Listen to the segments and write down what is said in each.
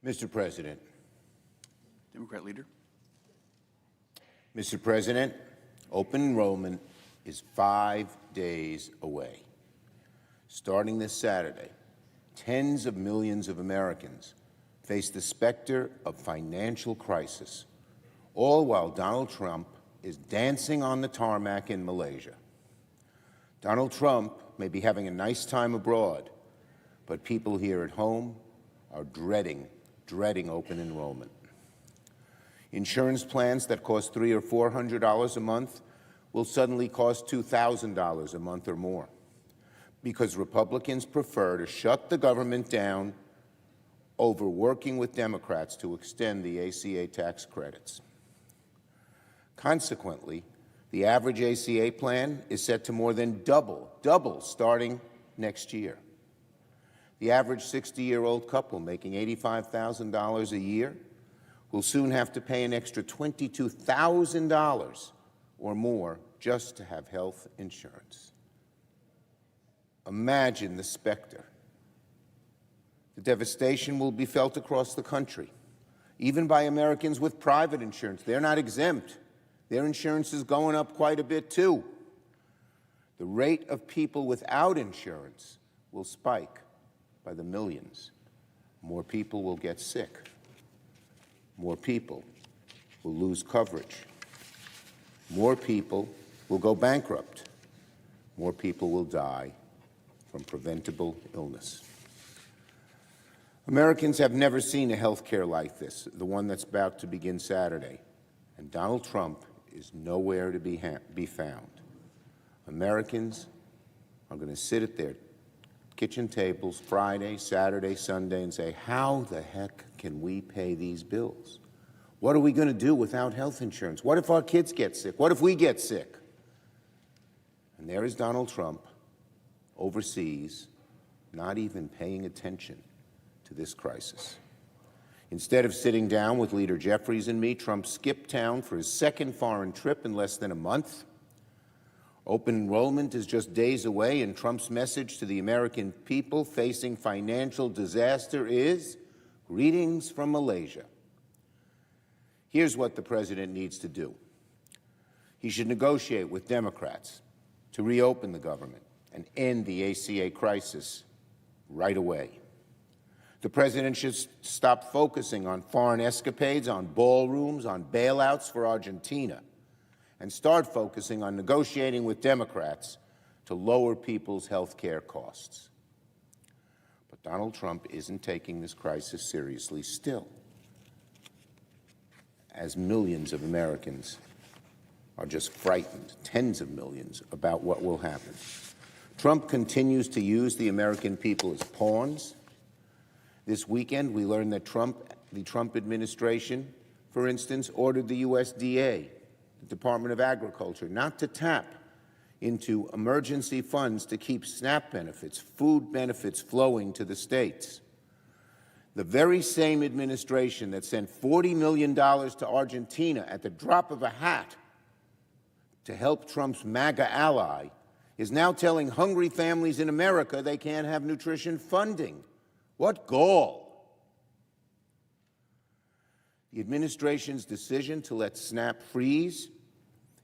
Mr. President. Democrat leader. Mr. President, open enrollment is 5 days away. Starting this Saturday, tens of millions of Americans face the specter of financial crisis, all while Donald Trump is dancing on the tarmac in Malaysia. Donald Trump may be having a nice time abroad, but people here at home are dreading open enrollment. Insurance plans that cost $300 or $400 a month will suddenly cost $2,000 a month or more, because Republicans prefer to shut the government down over working with Democrats to extend the ACA tax credits. Consequently, the average ACA plan is set to more than double starting next year. The average 60-year-old couple making $85,000 a year will soon have to pay an extra $22,000 or more just to have health insurance. Imagine the specter. The devastation will be felt across the country, even by Americans with private insurance. They're not exempt. Their insurance is going up quite a bit, too. The rate of people without insurance will spike by the millions. More people will get sick. More people will lose coverage. More people will go bankrupt. More people will die from preventable illness. Americans have never seen a health care like this, the one that's about to begin Saturday, and Donald Trump is nowhere to be found. Americans are going to sit at their kitchen tables Friday, Saturday, Sunday and say, how the heck can we pay these bills? What are we going to do without health insurance? What if our kids get sick? What if we get sick? And there is Donald Trump overseas, not even paying attention to this crisis. Instead of sitting down with Leader Jeffries and me, Trump skipped town for his second foreign trip in less than a month. Open enrollment is just days away, and Trump's message to the American people facing financial disaster is, greetings from Malaysia. Here's what the president needs to do. He should negotiate with Democrats to reopen the government and end the ACA crisis right away. The president should stop focusing on foreign escapades, on ballrooms, on bailouts for Argentina, and start focusing on negotiating with Democrats to lower people's health care costs. But Donald Trump isn't taking this crisis seriously still, as millions of Americans are just frightened, tens of millions, about what will happen. Trump continues to use the American people as pawns. This weekend, we learned that the Trump administration, for instance, ordered the USDA, the Department of Agriculture, not to tap into emergency funds to keep SNAP benefits, food benefits flowing to the states. The very same administration that sent $40 million to Argentina at the drop of a hat to help Trump's MAGA ally is now telling hungry families in America they can't have nutrition funding. What gall! The administration's decision to let SNAP freeze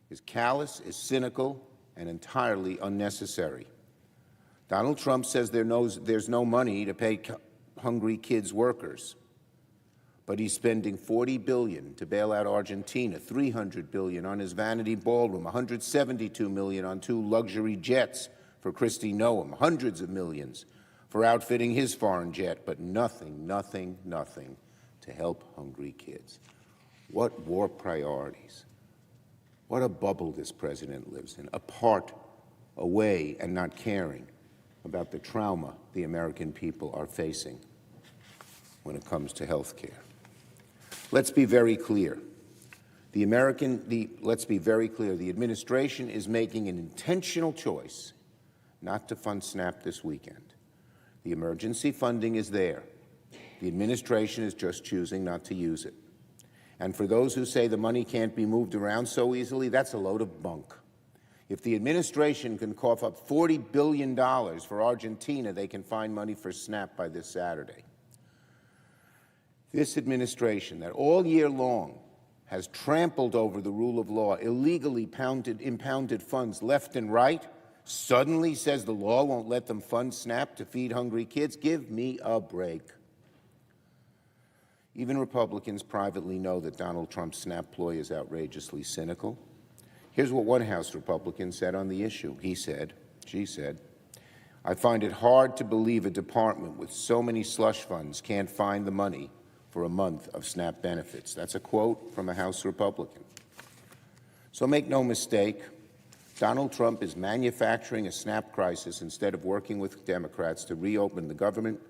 is callous, is cynical, and entirely unnecessary. Donald Trump says there's no money to pay hungry kids workers, but he's spending $40 billion to bail out Argentina, $300 billion on his vanity ballroom, $172 million on 2 luxury jets for Kristi Noem, hundreds of millions for outfitting his foreign jet, but nothing to help hungry kids. What war priorities? What a bubble this president lives in, apart, away, and not caring about the trauma the American people are facing when it comes to health care. Let's be very clear. The administration is making an intentional choice not to fund SNAP this weekend. The emergency funding is there. The administration is just choosing not to use it. And for those who say the money can't be moved around so easily, that's a load of bunk. If the administration can cough up $40 billion for Argentina, they can find money for SNAP by this Saturday. This administration that all year long has trampled over the rule of law, illegally impounded funds left and right, suddenly says the law won't let them fund SNAP to feed hungry kids? Give me a break. Even Republicans privately know that Donald Trump's SNAP ploy is outrageously cynical. Here's what one House Republican said on the issue. She said, "I find it hard to believe a department with so many slush funds can't find the money for a month of SNAP benefits." That's a quote from a House Republican. So make no mistake, Donald Trump is manufacturing a SNAP crisis instead of working with Democrats to reopen the government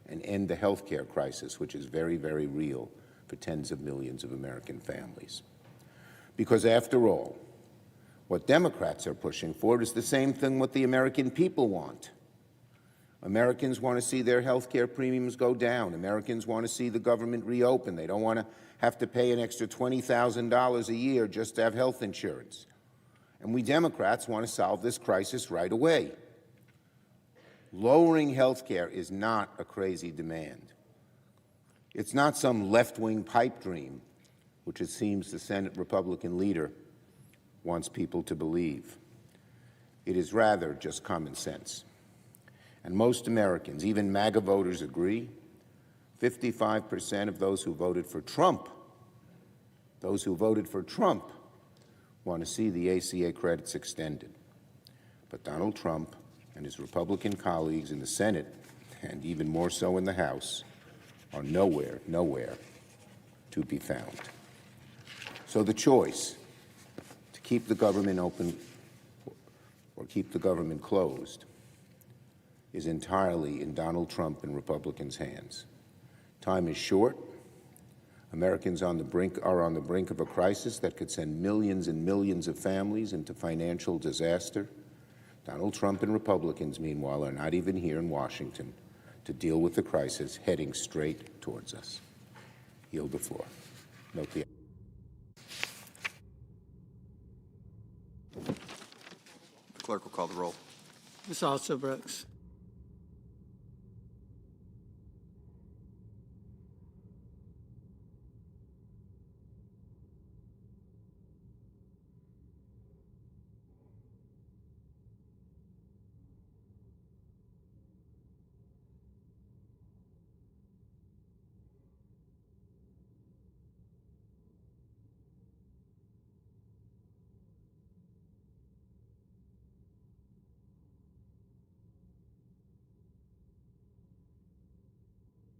and end the health care crisis, which is very, very real for tens of millions of American families. Because after all, what Democrats are pushing for is the same thing what the American people want. Americans want to see their health care premiums go down. Americans want to see the government reopen. They don't want to have to pay an extra $20,000 a year just to have health insurance. And we Democrats want to solve this crisis right away. Lowering health care is not a crazy demand. It's not some left-wing pipe dream, which it seems the Senate Republican leader wants people to believe. It is rather just common sense. And most Americans, even MAGA voters, agree. 55% of those who voted for Trump, want to see the ACA credits extended. But Donald Trump and his Republican colleagues in the Senate, and even more so in the House, are nowhere to be found. So the choice to keep the government open or keep the government closed is entirely in Donald Trump and Republicans' hands. Time is short. Americans are on the brink of a crisis that could send millions and millions of families into financial disaster. Donald Trump and Republicans, meanwhile, are not even here in Washington to deal with the crisis heading straight towards us. Yield the floor. Note the Clerk will call the roll. Ms. Alsobrooks.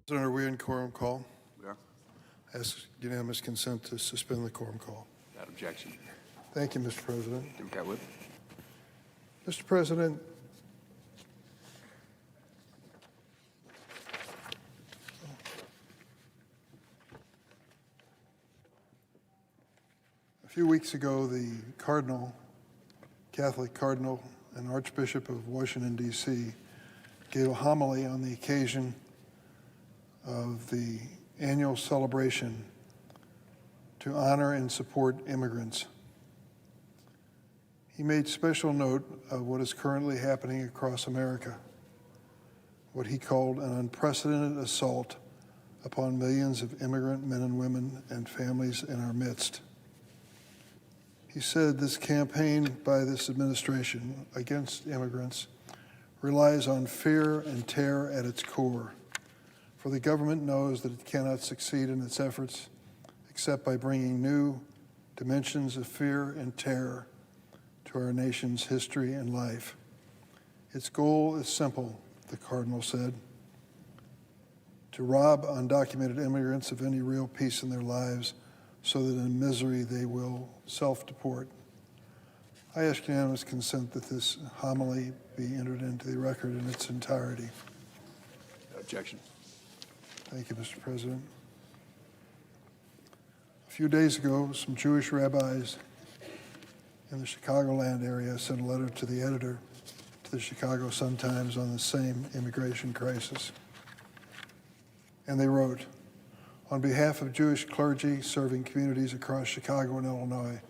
President, are we in quorum call? We are. Ask unanimous consent to suspend the quorum call. Without objection. Thank you, Mr. President. Democrat Whip. Mr. President, a few weeks ago, the Catholic Cardinal and Archbishop of Washington, D.C., gave a homily on the occasion of the annual celebration to honor and support immigrants. He made special note of what is currently happening across America, what he called an unprecedented assault upon millions of immigrant men and women and families in our midst. He said this campaign by this administration against immigrants relies on fear and terror at its core. For the government knows that it cannot succeed in its efforts except by bringing new dimensions of fear and terror to our nation's history and life. Its goal is simple, the Cardinal said, to rob undocumented immigrants of any real peace in their lives so that in misery they will self-deport. I ask unanimous consent that this homily be entered into the record in its entirety. Without objection. Thank you, Mr. President. A few days ago, some Jewish rabbis in the Chicagoland area sent a letter to the editor to the Chicago Sun-Times on the same immigration crisis. And they wrote, "On behalf of Jewish clergy serving communities across Chicago and Illinois,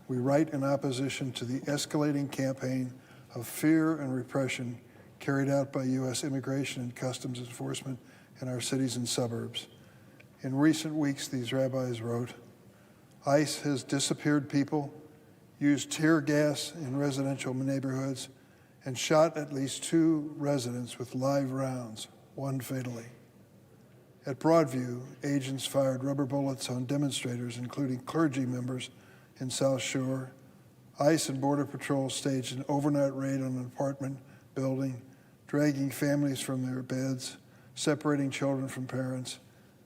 we write in opposition to the escalating campaign of fear and repression carried out by U.S. Immigration and Customs Enforcement in our cities and suburbs. In recent weeks, these rabbis wrote, ICE has disappeared people, used tear gas in residential neighborhoods, and shot at least 2 residents with live rounds, 1 fatally. At Broadview, agents fired rubber bullets on demonstrators, including clergy members in South Shore. ICE and Border Patrol staged an overnight raid on an apartment building, dragging families from their beds, separating children from parents,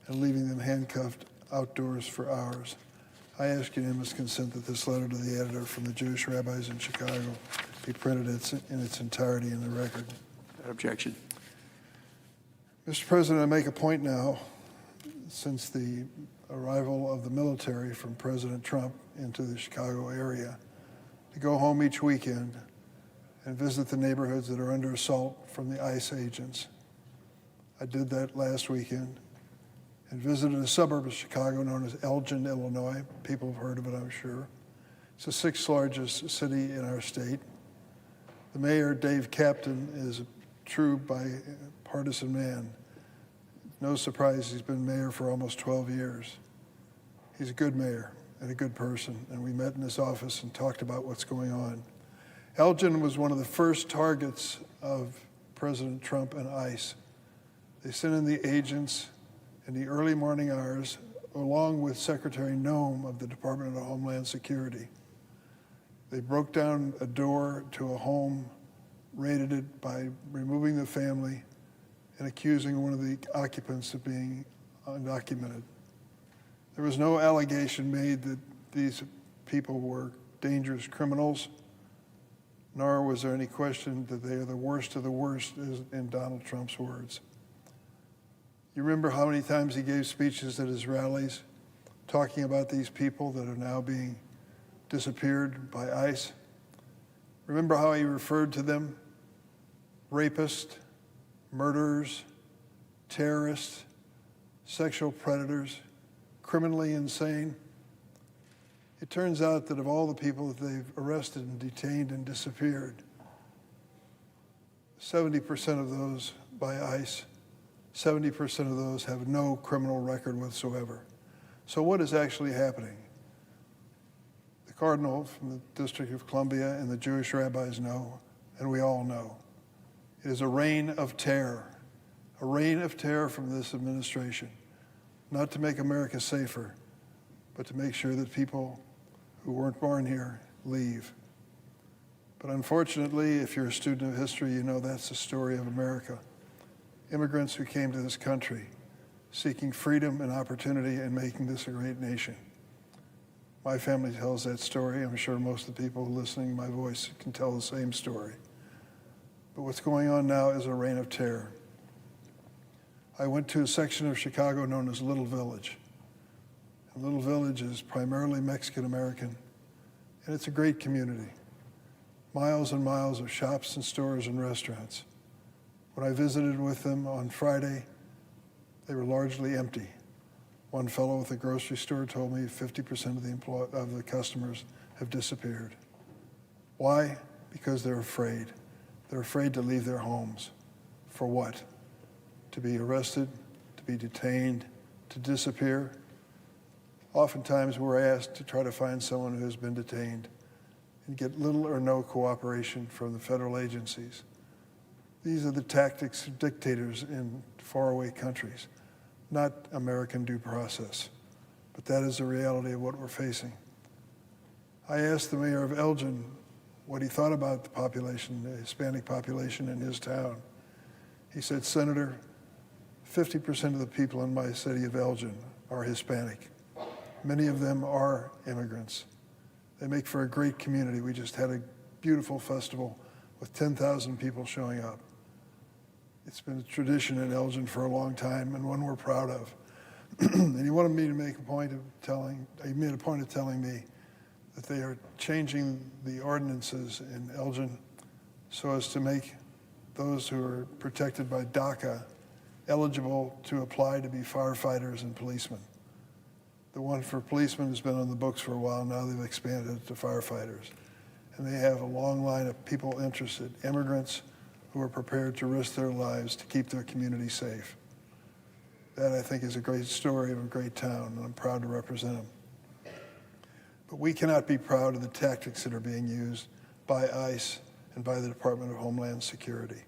and leaving them handcuffed outdoors for hours. I ask unanimous consent that this letter to the editor from the Jewish rabbis in Chicago be printed in its entirety in the record. Without objection. Mr. President, I make a point now, since the arrival of the military from President Trump into the Chicago area, to go home each weekend and visit the neighborhoods that are under assault from the ICE agents. I did that last weekend and visited a suburb of Chicago known as Elgin, Illinois. People have heard of it, I'm sure. It's the 6th largest city in our state. The mayor, Dave Captain, is a true bipartisan man. No surprise, he's been mayor for almost 12 years. He's a good mayor and a good person, and we met in his office and talked about what's going on. Elgin was one of the first targets of President Trump and ICE. They sent in the agents in the early morning hours, along with Secretary Noem of the Department of Homeland Security. They broke down a door to a home, raided it by removing the family and accusing one of the occupants of being undocumented. There was no allegation made that these people were dangerous criminals, nor was there any question that they are the worst of the worst, in Donald Trump's words. You remember how many times he gave speeches at his rallies talking about these people that are now being disappeared by ICE? Remember how he referred to them rapists, murderers, terrorists, sexual predators, criminally insane? It turns out that of all the people that they've arrested and detained and disappeared, 70% of those by ICE, 70% of those have no criminal record whatsoever. So what is actually happening? The Cardinal from the District of Columbia and the Jewish rabbis know, and we all know. It is a reign of terror from this administration, not to make America safer, but to make sure that people who weren't born here leave. But unfortunately, if you're a student of history, you know that's the story of America. Immigrants who came to this country seeking freedom and opportunity and making this a great nation. My family tells that story. I'm sure most of the people listening to my voice can tell the same story. But what's going on now is a reign of terror. I went to a section of Chicago known as Little Village. And Little Village is primarily Mexican-American, and it's a great community. Miles and miles of shops and stores and restaurants. When I visited with them on Friday, they were largely empty. One fellow with a grocery store told me 50% of the customers have disappeared. Why? Because they're afraid. They're afraid to leave their homes. For what? To be arrested, to be detained, to disappear? Oftentimes we're asked to try to find someone who has been detained and get little or no cooperation from the federal agencies. These are the tactics of dictators in faraway countries, not American due process. But that is the reality of what we're facing. I asked the mayor of Elgin what he thought about the population, the Hispanic population in his town. He said, Senator, 50% of the people in my city of Elgin are Hispanic. Many of them are immigrants. They make for a great community. We just had a beautiful festival with 10,000 people showing up. It's been a tradition in Elgin for a long time and one we're proud of. And he wanted me to make a point of telling me that they are changing the ordinances in Elgin so as to make those who are protected by DACA eligible to apply to be firefighters and policemen. The one for policemen has been on the books for a while. Now they've expanded it to firefighters. And they have a long line of people interested, immigrants who are prepared to risk their lives to keep their community safe. That, I think, is a great story of a great town, and I'm proud to represent them. But we cannot be proud of the tactics that are being used by ICE and by the Department of Homeland Security.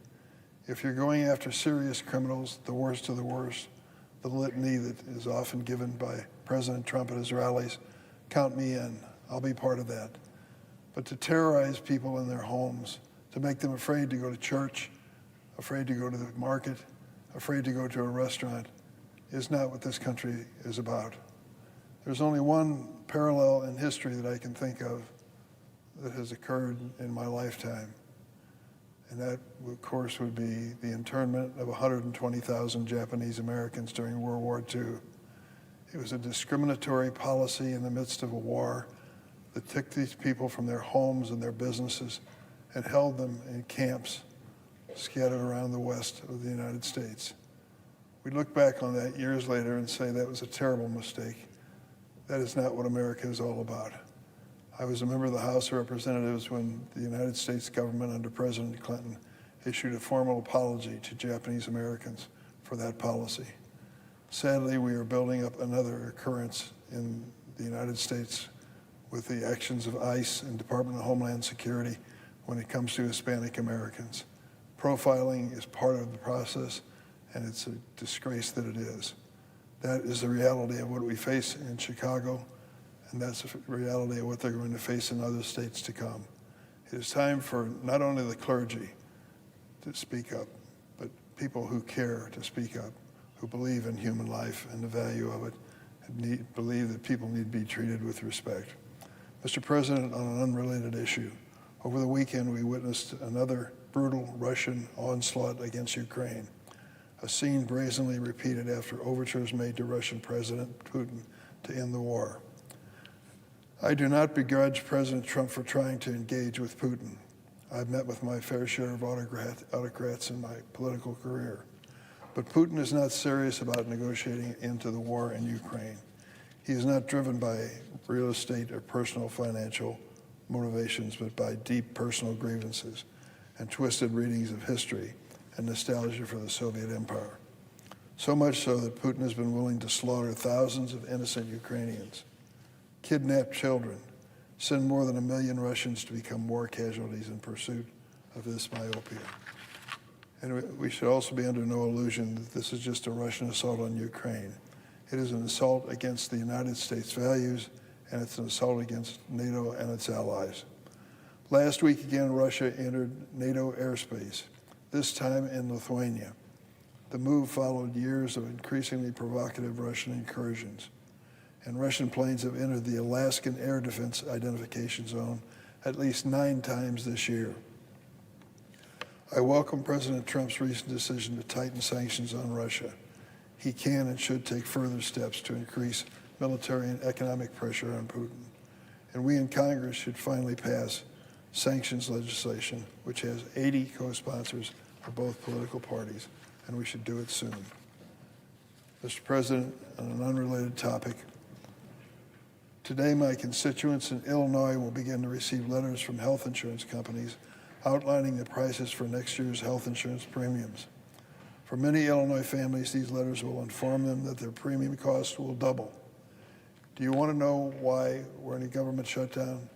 If you're going after serious criminals, the worst of the worst, the litany that is often given by President Trump at his rallies, count me in. I'll be part of that. But to terrorize people in their homes, to make them afraid to go to church, afraid to go to the market, afraid to go to a restaurant, is not what this country is about. There's only one parallel in history that I can think of that has occurred in my lifetime. And that, of course, would be the internment of 120,000 Japanese Americans during World War II. It was a discriminatory policy in the midst of a war that took these people from their homes and their businesses and held them in camps scattered around the west of the United States. We look back on that years later and say that was a terrible mistake. That is not what America is all about. I was a member of the House of Representatives when the United States government under President Clinton issued a formal apology to Japanese Americans for that policy. Sadly, we are building up another occurrence in the United States with the actions of ICE and Department of Homeland Security when it comes to Hispanic Americans. Profiling is part of the process, and it's a disgrace that it is. That is the reality of what we face in Chicago, and that's the reality of what they're going to face in other states to come. It is time for not only the clergy to speak up, but people who care to speak up, who believe in human life and the value of it, and believe that people need to be treated with respect. Mr. President, on an unrelated issue, over the weekend we witnessed another brutal Russian onslaught against Ukraine, a scene brazenly repeated after overtures made to Russian President Putin to end the war. I do not begrudge President Trump for trying to engage with Putin. I've met with my fair share of autocrats in my political career. But Putin is not serious about negotiating into the war in Ukraine. He is not driven by real estate or personal financial motivations, but by deep personal grievances and twisted readings of history and nostalgia for the Soviet Empire. So much so that Putin has been willing to slaughter thousands of innocent Ukrainians, kidnap children, send more than 1 million Russians to become war casualties in pursuit of this myopia. And we should also be under no illusion that this is just a Russian assault on Ukraine. It is an assault against the United States values, and it's an assault against NATO and its allies. Last week again, Russia entered NATO airspace, this time in Lithuania. The move followed years of increasingly provocative Russian incursions, and Russian planes have entered the Alaskan Air Defense Identification Zone at least 9 times this year. I welcome President Trump's recent decision to tighten sanctions on Russia. He can and should take further steps to increase military and economic pressure on Putin. And we in Congress should finally pass sanctions legislation, which has 80 co-sponsors of both political parties, and we should do it soon. Mr. President, on an unrelated topic, today my constituents in Illinois will begin to receive letters from health insurance companies outlining the prices for next year's health insurance premiums. For many Illinois families, these letters will inform them that their premium costs will double. Do you want to know why we're in a government shutdown?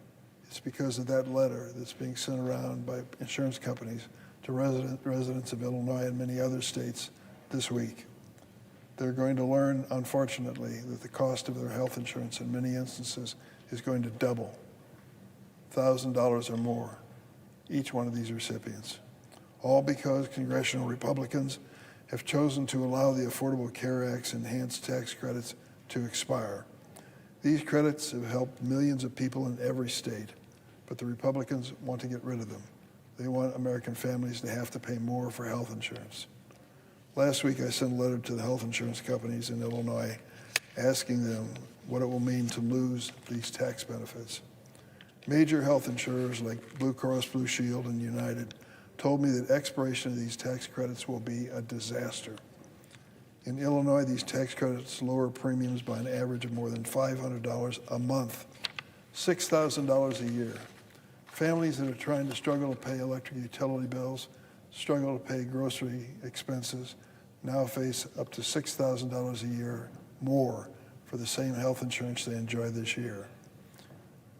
It's because of that letter that's being sent around by insurance companies to residents of Illinois and many other states this week. They're going to learn, unfortunately, that the cost of their health insurance in many instances is going to double, $1,000 or more, each one of these recipients, all because congressional Republicans have chosen to allow the Affordable Care Act's enhanced tax credits to expire. These credits have helped millions of people in every state, but the Republicans want to get rid of them. They want American families to have to pay more for health insurance. Last week, I sent a letter to the health insurance companies in Illinois asking them what it will mean to lose these tax benefits. Major health insurers like Blue Cross Blue Shield and United told me that expiration of these tax credits will be a disaster. In Illinois, these tax credits lower premiums by an average of more than $500 a month, $6,000 a year. Families that are trying to struggle to pay electric utility bills, struggle to pay grocery expenses, now face up to $6,000 a year more for the same health insurance they enjoyed this year.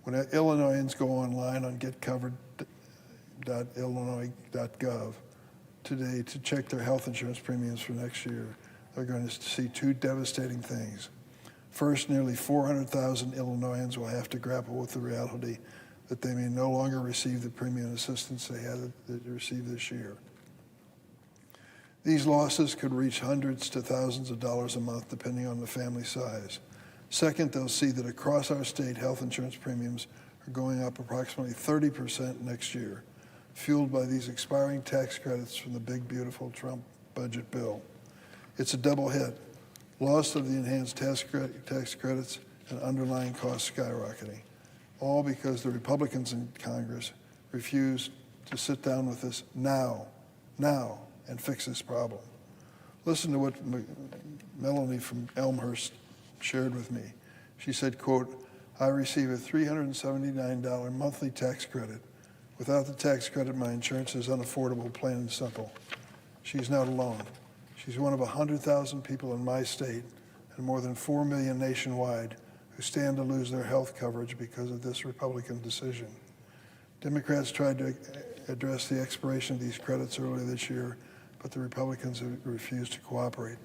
When Illinoisans go online on getcovered.illinois.gov today to check their health insurance premiums for next year, they're going to see two devastating things. First, nearly 400,000 Illinoisans will have to grapple with the reality that they may no longer receive the premium assistance they had received this year. These losses could reach hundreds to thousands of dollars a month, depending on the family size. Second, they'll see that across our state, health insurance premiums are going up approximately 30% next year, fueled by these expiring tax credits from the big, beautiful Trump budget bill. It's a double hit: loss of the enhanced tax credits and underlying costs skyrocketing, all because the Republicans in Congress refused to sit down with us now, and fix this problem. Listen to what Melanie from Elmhurst shared with me. She said, quote, "I receive a $379 monthly tax credit. Without the tax credit, my insurance is unaffordable, plain and simple." She's not alone. She's one of 100,000 people in my state and more than 4 million nationwide who stand to lose their health coverage because of this Republican decision. Democrats tried to address the expiration of these credits earlier this year, but the Republicans have refused to cooperate.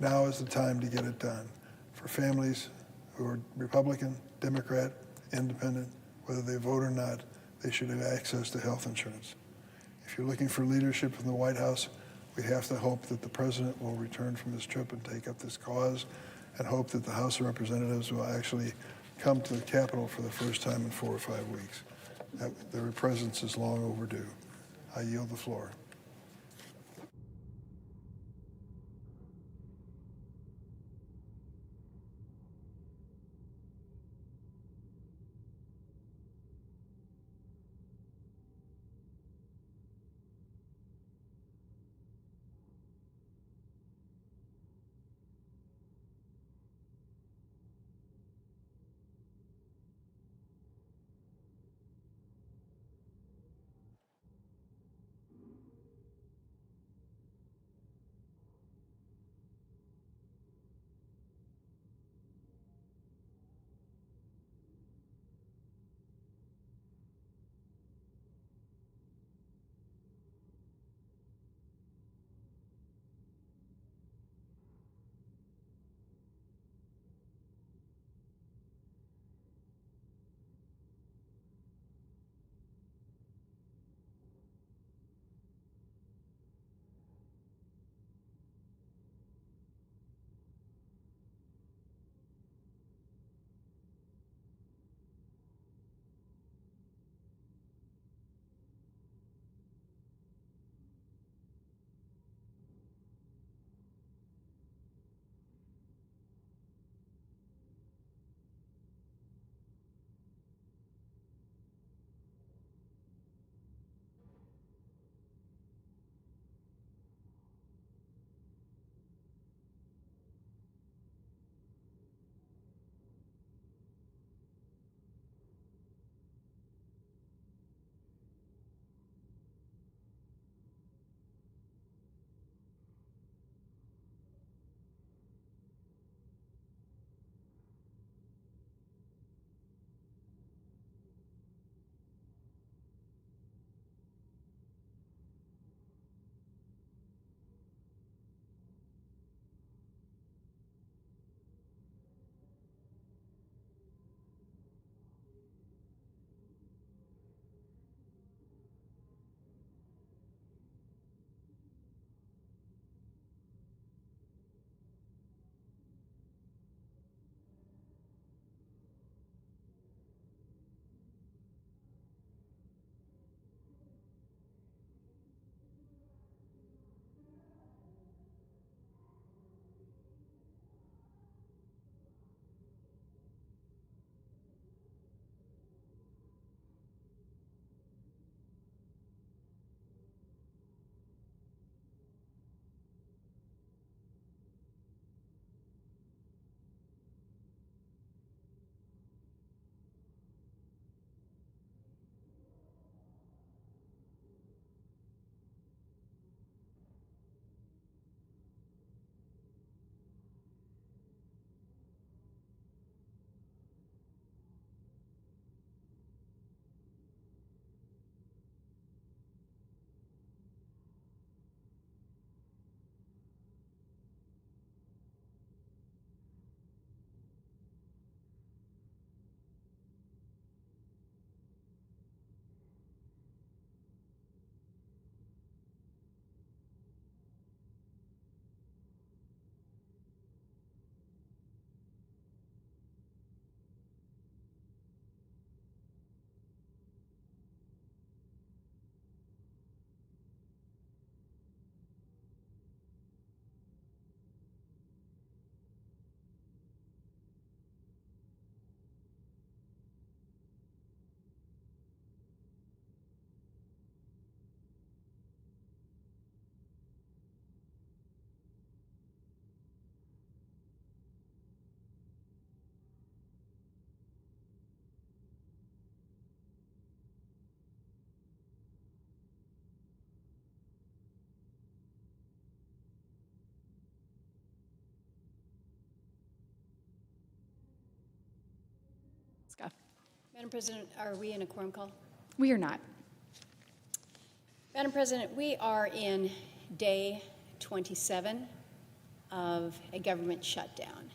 Now is the time to get it done. For families who are Republican, Democrat, Independent, whether they vote or not, they should have access to health insurance. If you're looking for leadership from the White House, we have to hope that the president will return from his trip and take up this cause, and hope that the House of Representatives will actually come to the Capitol for the first time in 4 or 5 weeks. Their presence is long overdue. I yield the floor. Madam President, are we in a quorum call? We are not. Madam President, we are in day 27 of a government shutdown.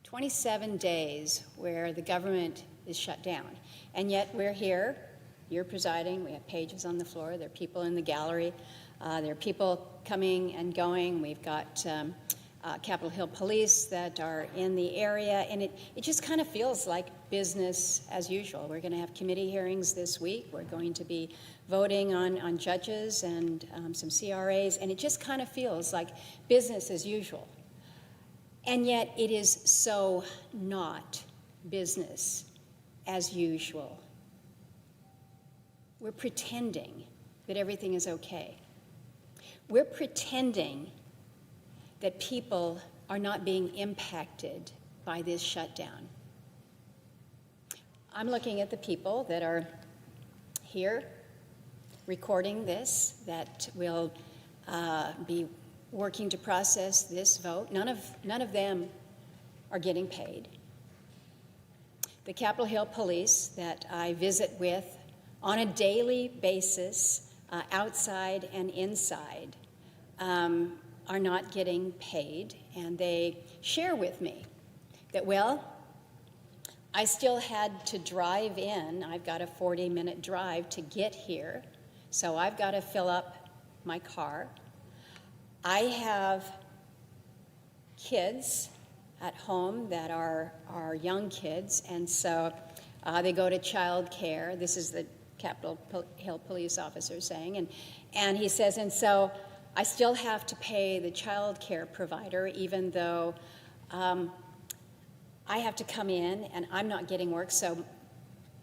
27 days where the government is shut down. And yet we're here, you're presiding, we have pages on the floor, there are people in the gallery, there are people coming and going. We've got Capitol Hill police that are in the area, and it just kind of feels like business as usual. We're going to have committee hearings this week. We're going to be voting on judges and some CRAs, and it just kind of feels like business as usual. And yet it is so not business as usual. We're pretending that everything is okay. We're pretending that people are not being impacted by this shutdown. I'm looking at the people that are here recording this, that will be working to process this vote. None of them are getting paid. The Capitol Hill police that I visit with on a daily basis, outside and inside, are not getting paid, and they share with me that, well, I still had to drive in. I've got a 40-minute drive to get here, so I've got to fill up my car. I have kids at home that are young kids, and so they go to child care. This is the Capitol Hill police officer saying, and he says, and so I still have to pay the child care provider, even though I have to come in and I'm not getting work, so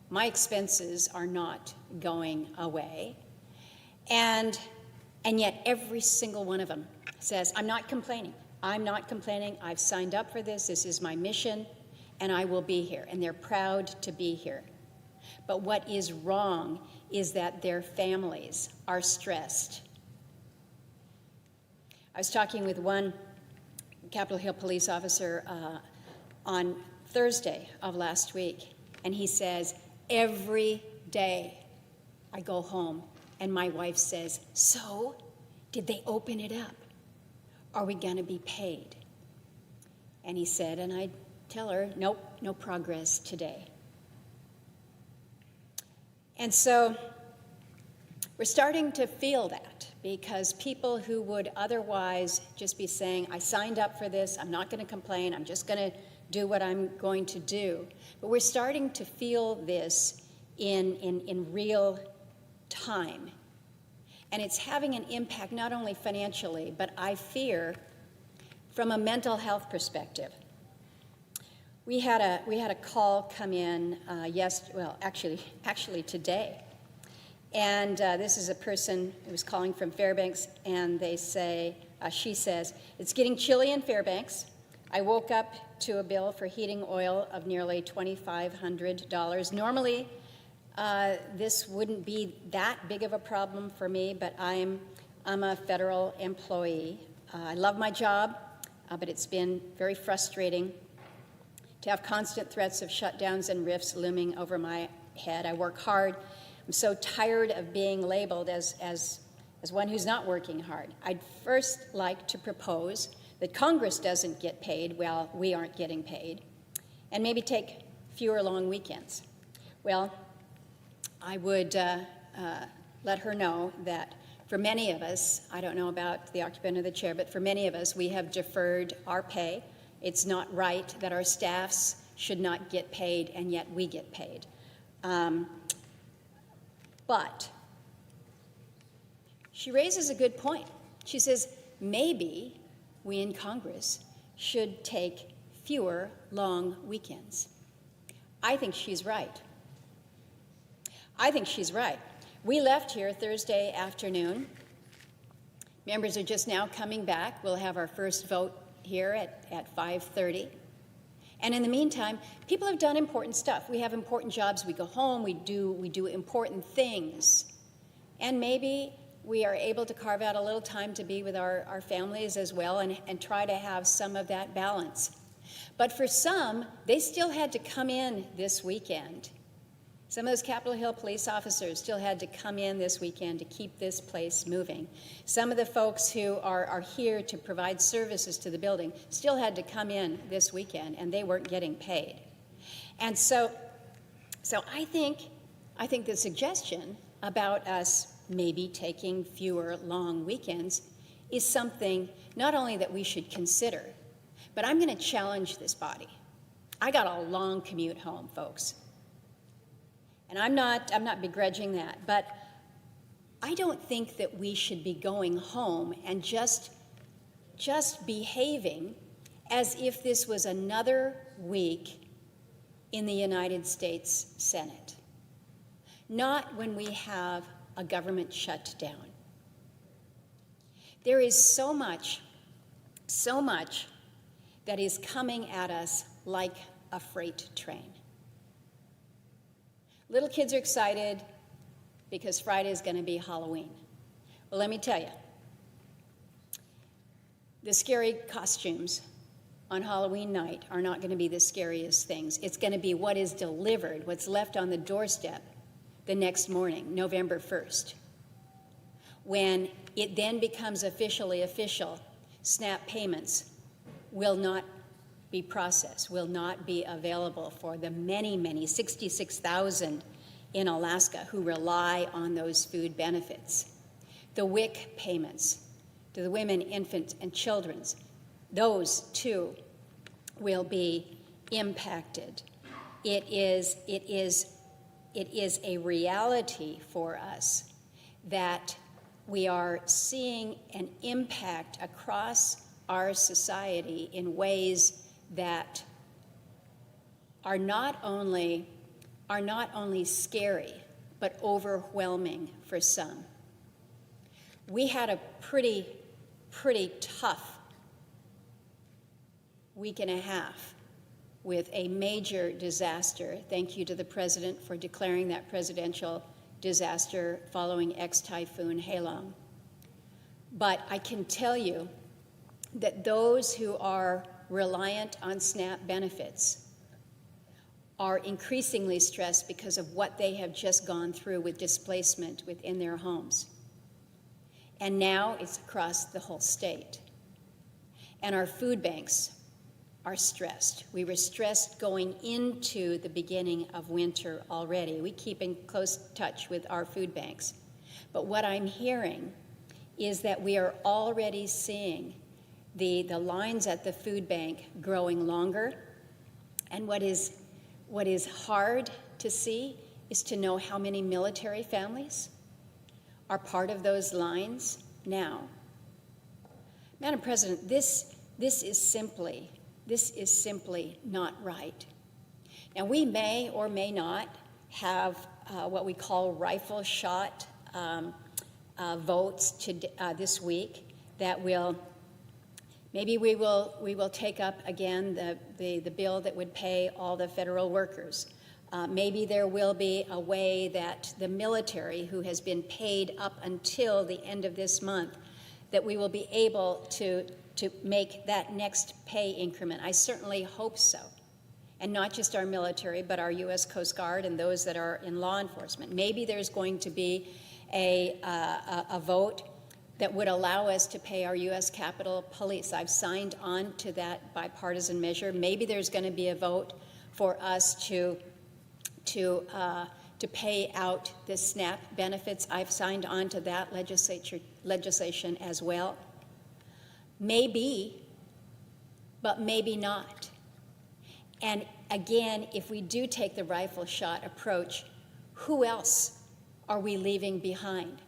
my expenses are not going away. And yet every single one of them says, I'm not complaining. I'm not complaining. I've signed up for this. This is my mission, and I will be here. And they're proud to be here. But what is wrong is that their families are stressed. I was talking with one Capitol Hill police officer on Thursday of last week, and he says, every day I go home and my wife says, so did they open it up? Are we going to be paid? And he said, and I tell her, nope, no progress today. And so we're starting to feel that, because people who would otherwise just be saying, I signed up for this, I'm not going to complain, I'm just going to do what I'm going to do. But we're starting to feel this in real time. And it's having an impact not only financially, but I fear from a mental health perspective. We had a call come in actually today. And this is a person who was calling from Fairbanks, and she says, it's getting chilly in Fairbanks. I woke up to a bill for heating oil of nearly $2,500. Normally, this wouldn't be that big of a problem for me, but I'm a federal employee. I love my job, but it's been very frustrating to have constant threats of shutdowns and rifts looming over my head. I work hard. I'm so tired of being labeled as one who's not working hard. I'd first like to propose that Congress doesn't get paid while we aren't getting paid, and maybe take fewer long weekends. Well, I would let her know that for many of us, I don't know about the occupant of the chair, but for many of us, we have deferred our pay. It's not right that our staffs should not get paid, and yet we get paid. But she raises a good point. She says, maybe we in Congress should take fewer long weekends. I think she's right. I think she's right. We left here Thursday afternoon. Members are just now coming back. We'll have our first vote here at 5:30. And in the meantime, people have done important stuff. We have important jobs. We go home. We do important things. And maybe we are able to carve out a little time to be with our families as well, and try to have some of that balance. But for some, they still had to come in this weekend. Some of those Capitol Hill police officers still had to come in this weekend to keep this place moving. Some of the folks who are here to provide services to the building still had to come in this weekend, and they weren't getting paid. And so I think the suggestion about us maybe taking fewer long weekends is something not only that we should consider, but I'm going to challenge this body. I got a long commute home, folks. And I'm not begrudging that, but I don't think that we should be going home and just behaving as if this was another week in the United States Senate. Not when we have a government shutdown. There is so much that is coming at us like a freight train. Little kids are excited because Friday is going to be Halloween. Well, let me tell you, the scary costumes on Halloween night are not going to be the scariest things. It's going to be what is delivered, what's left on the doorstep the next morning, November 1st. When it then becomes officially official, SNAP payments will not be processed, will not be available for the many 66,000 in Alaska who rely on those food benefits. The WIC payments to the women, infants, and children's, those too will be impacted. It is a reality for us that we are seeing an impact across our society in ways that are not only scary, but overwhelming for some. We had a pretty tough week and a half with a major disaster. Thank you to the President for declaring that presidential disaster following ex-Typhoon Halong. But I can tell you that those who are reliant on SNAP benefits are increasingly stressed because of what they have just gone through with displacement within their homes. And now it's across the whole state. And our food banks are stressed. We were stressed going into the beginning of winter already. We keep in close touch with our food banks. But what I'm hearing is that we are already seeing the lines at the food bank growing longer. And what is hard to see is to know how many military families are part of those lines now. Madam President, this is simply not right. Now, we may or may not have what we call rifle shot votes this week that will. Maybe we will take up again the bill that would pay all the federal workers. Maybe there will be a way that the military, who has been paid up until the end of this month, that we will be able to make that next pay increment. I certainly hope so. And not just our military, but our U.S. Coast Guard and those that are in law enforcement. Maybe there's going to be a vote that would allow us to pay our U.S. Capitol Police. I've signed on to that bipartisan measure. Maybe there's going to be a vote for us to pay out the SNAP benefits. I've signed on to that legislation as well. Maybe, but maybe not. And again, if we do take the rifle shot approach, who else are we leaving behind?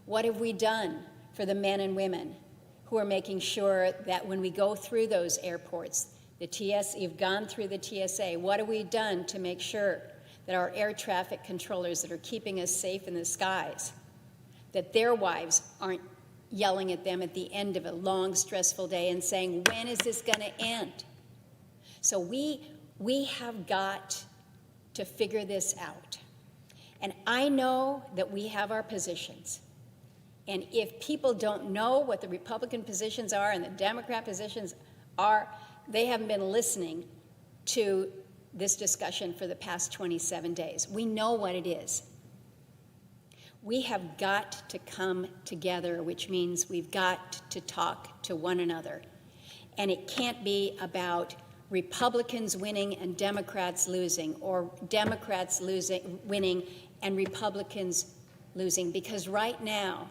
What have we done for the men and women who are making sure that when we go through those airports, you've gone through the TSA, what have we done to make sure that our air traffic controllers that are keeping us safe in the skies, that their wives aren't yelling at them at the end of a long, stressful day and saying, when is this going to end? So we have got to figure this out. And I know that we have our positions. And if people don't know what the Republican positions are and the Democrat positions are, they haven't been listening to this discussion for the past 27 days. We know what it is. We have got to come together, which means we've got to talk to one another. And it can't be about Republicans winning and Democrats losing, or Democrats winning and Republicans losing, because right now,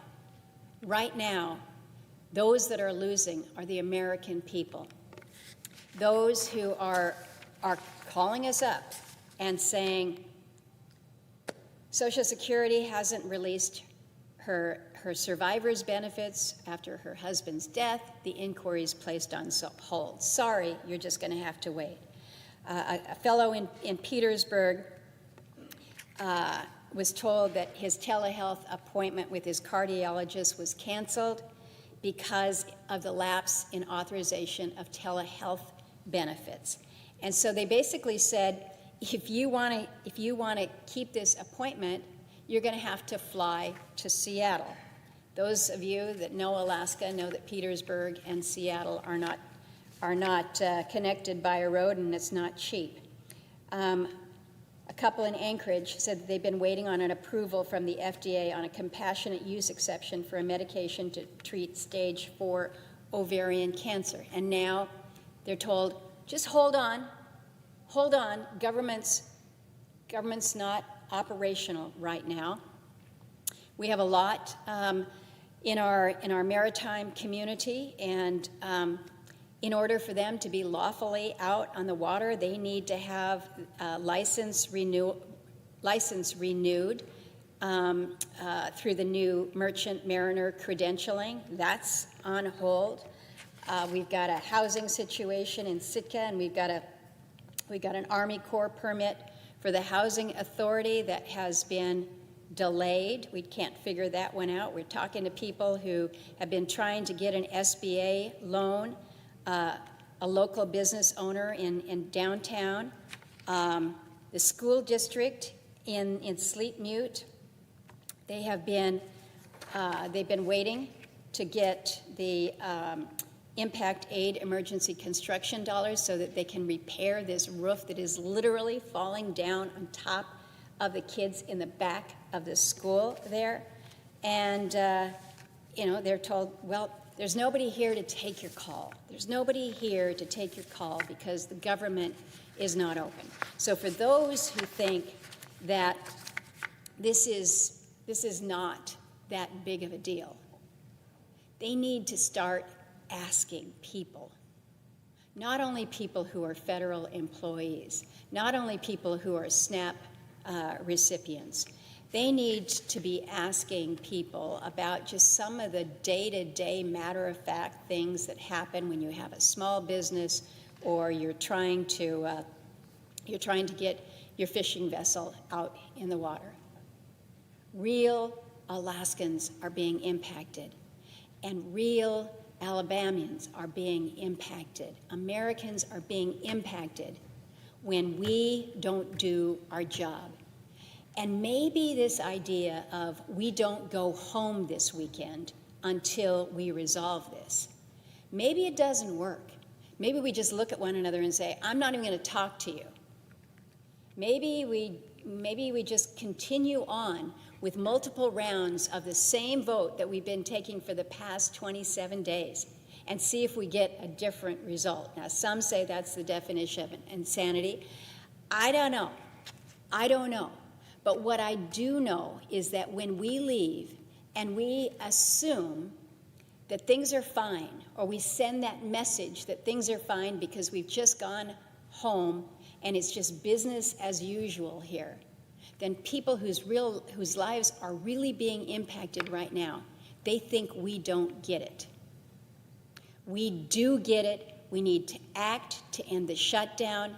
those that are losing are the American people. Those who are calling us up and saying, Social Security hasn't released her survivor's benefits after her husband's death. The inquiry is placed on hold. Sorry, you're just going to have to wait. A fellow in Petersburg was told that his telehealth appointment with his cardiologist was canceled because of the lapse in authorization of telehealth benefits. And so they basically said, if you want to keep this appointment, you're going to have to fly to Seattle. Those of you that know Alaska know that Petersburg and Seattle are not connected by a road, and it's not cheap. A couple in Anchorage said that they've been waiting on an approval from the FDA on a compassionate use exception for a medication to treat stage 4 ovarian cancer. And now they're told, just hold on, government's not operational right now. We have a lot in our maritime community, and in order for them to be lawfully out on the water, they need to have license renewed through the new merchant mariner credentialing. That's on hold. We've got a housing situation in Sitka, and we've got an Army Corps permit for the Housing Authority that has been delayed. We can't figure that one out. We're talking to people who have been trying to get an SBA loan, a local business owner in downtown, the school district in Sleep Mute. They've been waiting to get the impact aid emergency construction dollars so that they can repair this roof that is literally falling down on top of the kids in the back of the school there. And, they're told, well, there's nobody here to take your call. There's nobody here to take your call because the government is not open. So for those who think that this is not that big of a deal, they need to start asking people, not only people who are federal employees, not only people who are SNAP recipients. They need to be asking people about just some of the day-to-day matter-of-fact things that happen when you have a small business or you're trying to get your fishing vessel out in the water. Real Alaskans are being impacted, and real Alabamians are being impacted. Americans are being impacted when we don't do our job. And maybe this idea of we don't go home this weekend until we resolve this, maybe it doesn't work. Maybe we just look at one another and say, I'm not even going to talk to you. Maybe we just continue on with multiple rounds of the same vote that we've been taking for the past 27 days and see if we get a different result. Now, some say that's the definition of insanity. I don't know. But what I do know is that when we leave and we assume that things are fine, or we send that message that things are fine because we've just gone home and it's just business as usual here, then people whose lives are really being impacted right now, they think we don't get it. We do get it. We need to act to end the shutdown.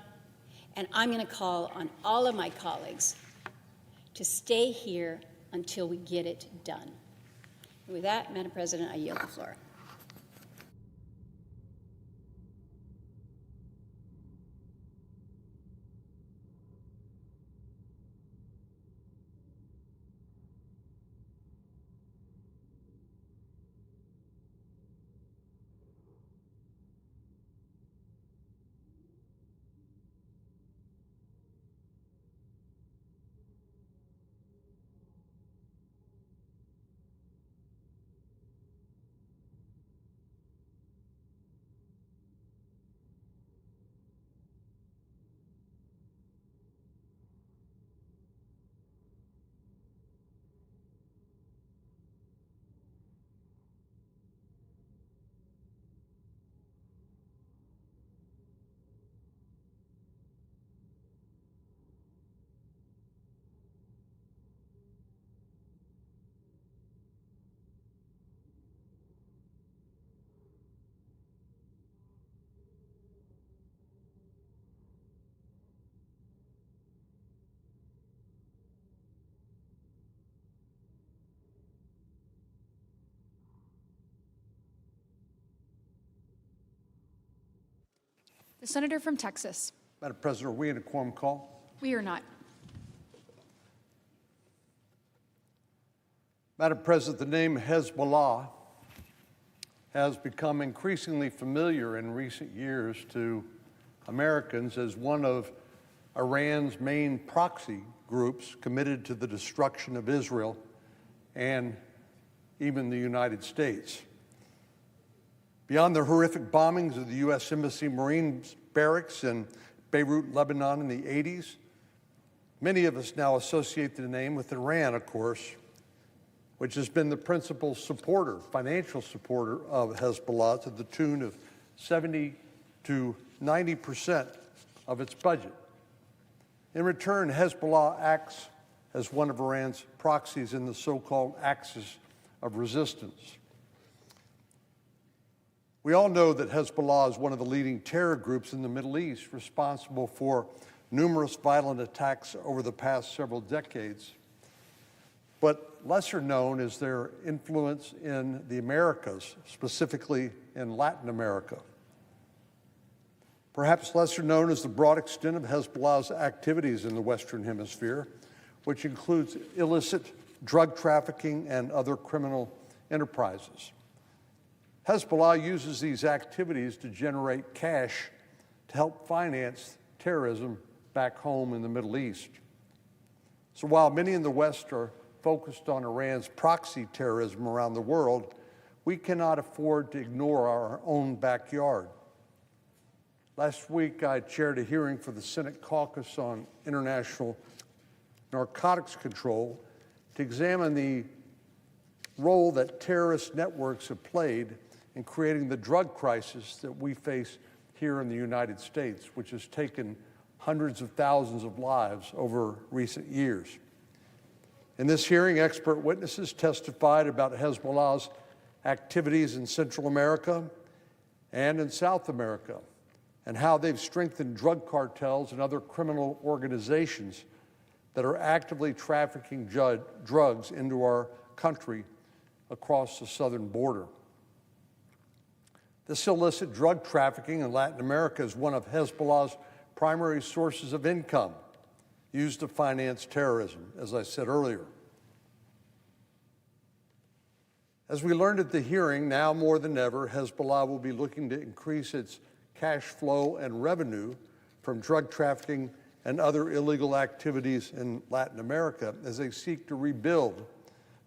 And I'm going to call on all of my colleagues to stay here until we get it done. With that, Madam President, I yield the floor. The senator from Texas. Madam President, are we in a quorum call? We are not. Madam President, the name Hezbollah has become increasingly familiar in recent years to Americans as one of Iran's main proxy groups committed to the destruction of Israel and even the United States. Beyond the horrific bombings of the U.S. Embassy Marine barracks in Beirut, Lebanon in the 80s, many of us now associate the name with Iran, of course, which has been the principal supporter, financial supporter of Hezbollah to the tune of 70 to 90% of its budget. In return, Hezbollah acts as one of Iran's proxies in the so-called axis of resistance. We all know that Hezbollah is one of the leading terror groups in the Middle East, responsible for numerous violent attacks over the past several decades. But lesser known is their influence in the Americas, specifically in Latin America. Perhaps lesser known is the broad extent of Hezbollah's activities in the Western Hemisphere, which includes illicit drug trafficking and other criminal enterprises. Hezbollah uses these activities to generate cash to help finance terrorism back home in the Middle East. So while many in the West are focused on Iran's proxy terrorism around the world, we cannot afford to ignore our own backyard. Last week, I chaired a hearing for the Senate Caucus on International Narcotics Control to examine the role that terrorist networks have played in creating the drug crisis that we face here in the United States, which has taken hundreds of thousands of lives over recent years. In this hearing, expert witnesses testified about Hezbollah's activities in Central America and in South America, and how they've strengthened drug cartels and other criminal organizations that are actively trafficking drugs into our country across the southern border. This illicit drug trafficking in Latin America is one of Hezbollah's primary sources of income, used to finance terrorism, as I said earlier. As we learned at the hearing, now more than ever, Hezbollah will be looking to increase its cash flow and revenue from drug trafficking and other illegal activities in Latin America as they seek to rebuild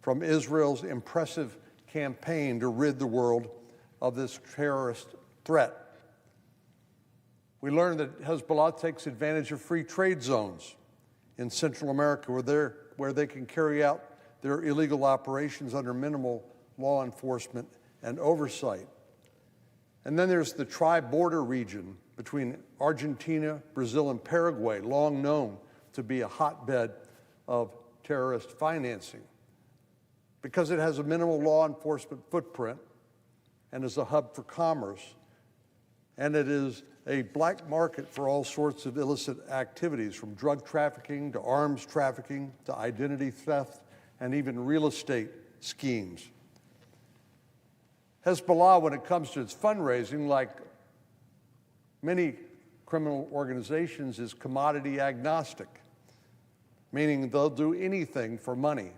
from Israel's impressive campaign to rid the world of this terrorist threat. We learned that Hezbollah takes advantage of free trade zones in Central America where they can carry out their illegal operations under minimal law enforcement and oversight. And then there's the tri-border region between Argentina, Brazil, and Paraguay, long known to be a hotbed of terrorist financing, because it has a minimal law enforcement footprint and is a hub for commerce, and it is a black market for all sorts of illicit activities, from drug trafficking to arms trafficking to identity theft and even real estate schemes. Hezbollah, when it comes to its fundraising, like many criminal organizations, is commodity agnostic, meaning they'll do anything for money.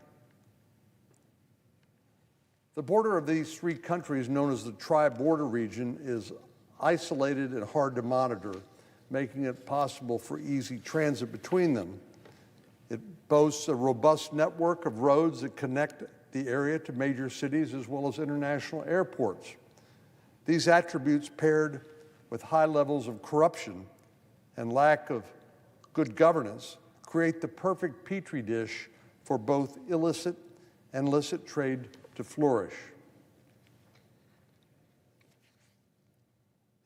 The border of these three countries, known as the tri-border region, is isolated and hard to monitor, making it possible for easy transit between them. It boasts a robust network of roads that connect the area to major cities as well as international airports. These attributes, paired with high levels of corruption and lack of good governance, create the perfect petri dish for both illicit and licit trade to flourish.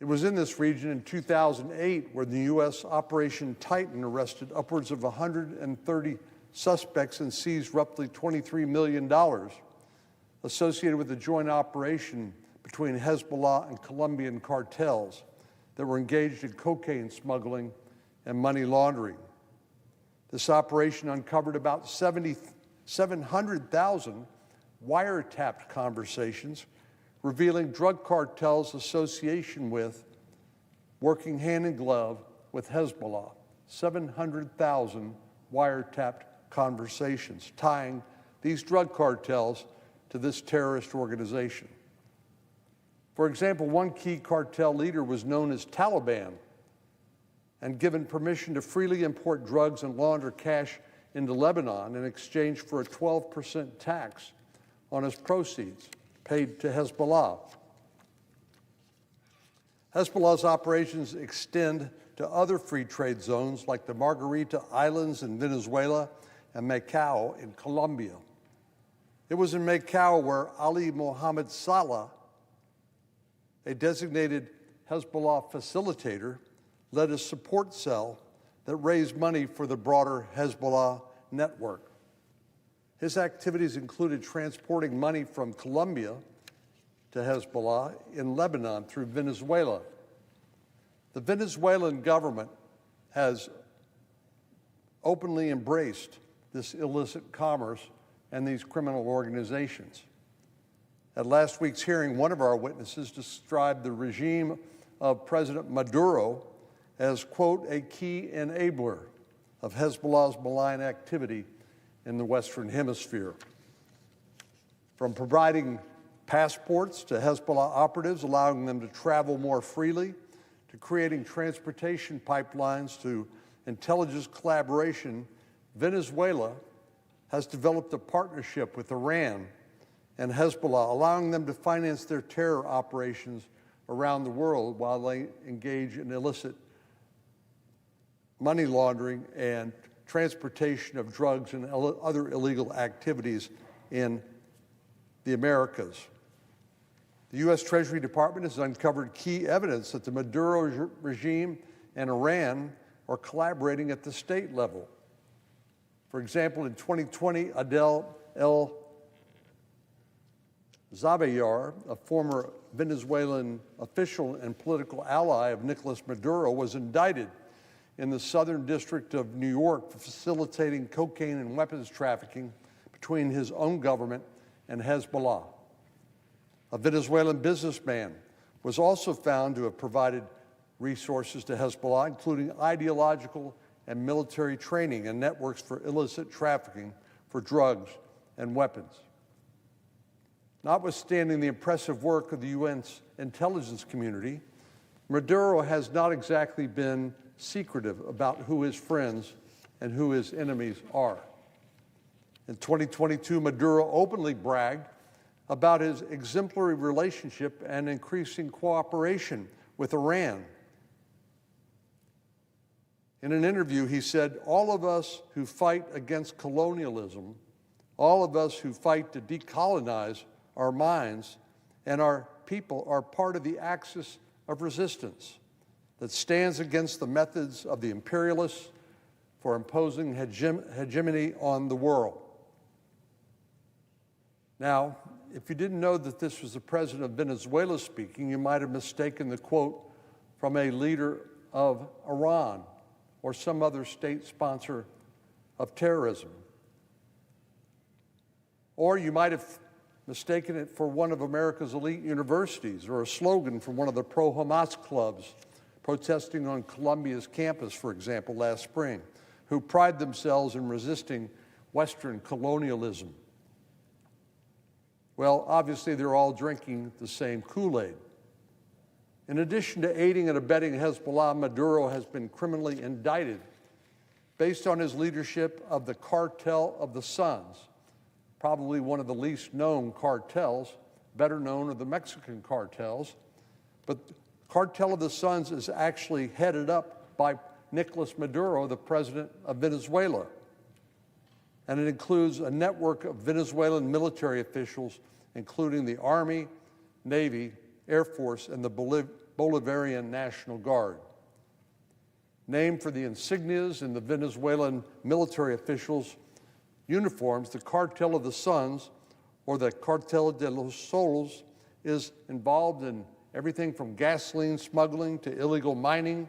It was in this region in 2008 where the U.S. Operation Titan arrested upwards of 130 suspects and seized roughly $23 million associated with a joint operation between Hezbollah and Colombian cartels that were engaged in cocaine smuggling and money laundering. This operation uncovered about 700,000 wiretapped conversations revealing drug cartels' association with working hand in glove with Hezbollah. 700,000 wiretapped conversations tying these drug cartels to this terrorist organization. For example, one key cartel leader was known as Taliban and given permission to freely import drugs and launder cash into Lebanon in exchange for a 12% tax on his proceeds paid to Hezbollah. Hezbollah's operations extend to other free trade zones like the Margarita Islands in Venezuela and Macau in Colombia. It was in Macau where Ali Mohammed Salah, a designated Hezbollah facilitator, led a support cell that raised money for the broader Hezbollah network. His activities included transporting money from Colombia to Hezbollah in Lebanon through Venezuela. The Venezuelan government has openly embraced this illicit commerce and these criminal organizations. At last week's hearing, one of our witnesses described the regime of President Maduro as, quote, a key enabler of Hezbollah's malign activity in the Western Hemisphere. From providing passports to Hezbollah operatives, allowing them to travel more freely, to creating transportation pipelines to intelligence collaboration, Venezuela has developed a partnership with Iran and Hezbollah, allowing them to finance their terror operations around the world while they engage in illicit money laundering and transportation of drugs and other illegal activities in the Americas. The U.S. Treasury Department has uncovered key evidence that the Maduro regime and Iran are collaborating at the state level. For example, in 2020, Adel El Zabayar, a former Venezuelan official and political ally of Nicolas Maduro, was indicted in the Southern District of New York for facilitating cocaine and weapons trafficking between his own government and Hezbollah. A Venezuelan businessman was also found to have provided resources to Hezbollah, including ideological and military training and networks for illicit trafficking for drugs and weapons. Notwithstanding the impressive work of the UN's intelligence community, Maduro has not exactly been secretive about who his friends and who his enemies are. In 2022, Maduro openly bragged about his exemplary relationship and increasing cooperation with Iran. In an interview, he said, "All of us who fight against colonialism, all of us who fight to decolonize our minds and our people are part of the axis of resistance that stands against the methods of the imperialists for imposing hegemony on the world." Now, if you didn't know that this was the president of Venezuela speaking, you might have mistaken the quote from a leader of Iran or some other state sponsor of terrorism. Or you might have mistaken it for one of America's elite universities or a slogan from one of the pro-Hamas clubs protesting on Columbia's campus, for example, last spring, who pride themselves in resisting Western colonialism. Well, obviously, they're all drinking the same Kool-Aid. In addition to aiding and abetting Hezbollah, Maduro has been criminally indicted based on his leadership of the Cartel of the Suns, probably one of the least known cartels. Better known are the Mexican cartels. But Cartel of the Suns is actually headed up by Nicolas Maduro, the president of Venezuela. And it includes a network of Venezuelan military officials, including the Army, Navy, Air Force, and the Bolivarian National Guard. Named for the insignias in the Venezuelan military officials' uniforms, the Cartel of the Suns, or the Cartel de los Soles, is involved in everything from gasoline smuggling to illegal mining,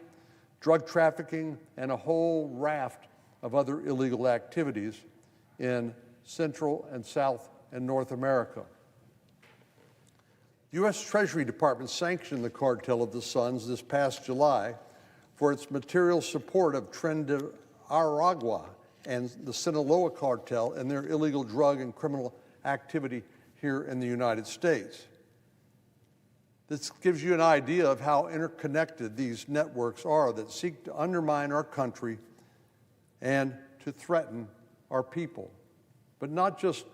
drug trafficking, and a whole raft of other illegal activities in Central and South and North America. The U.S. Treasury Department sanctioned the Cartel of the Suns this past July for its material support of Tren de Aragua and the Sinaloa cartel and their illegal drug and criminal activity here in the United States. This gives you an idea of how interconnected these networks are that seek to undermine our country and to threaten our people, but not just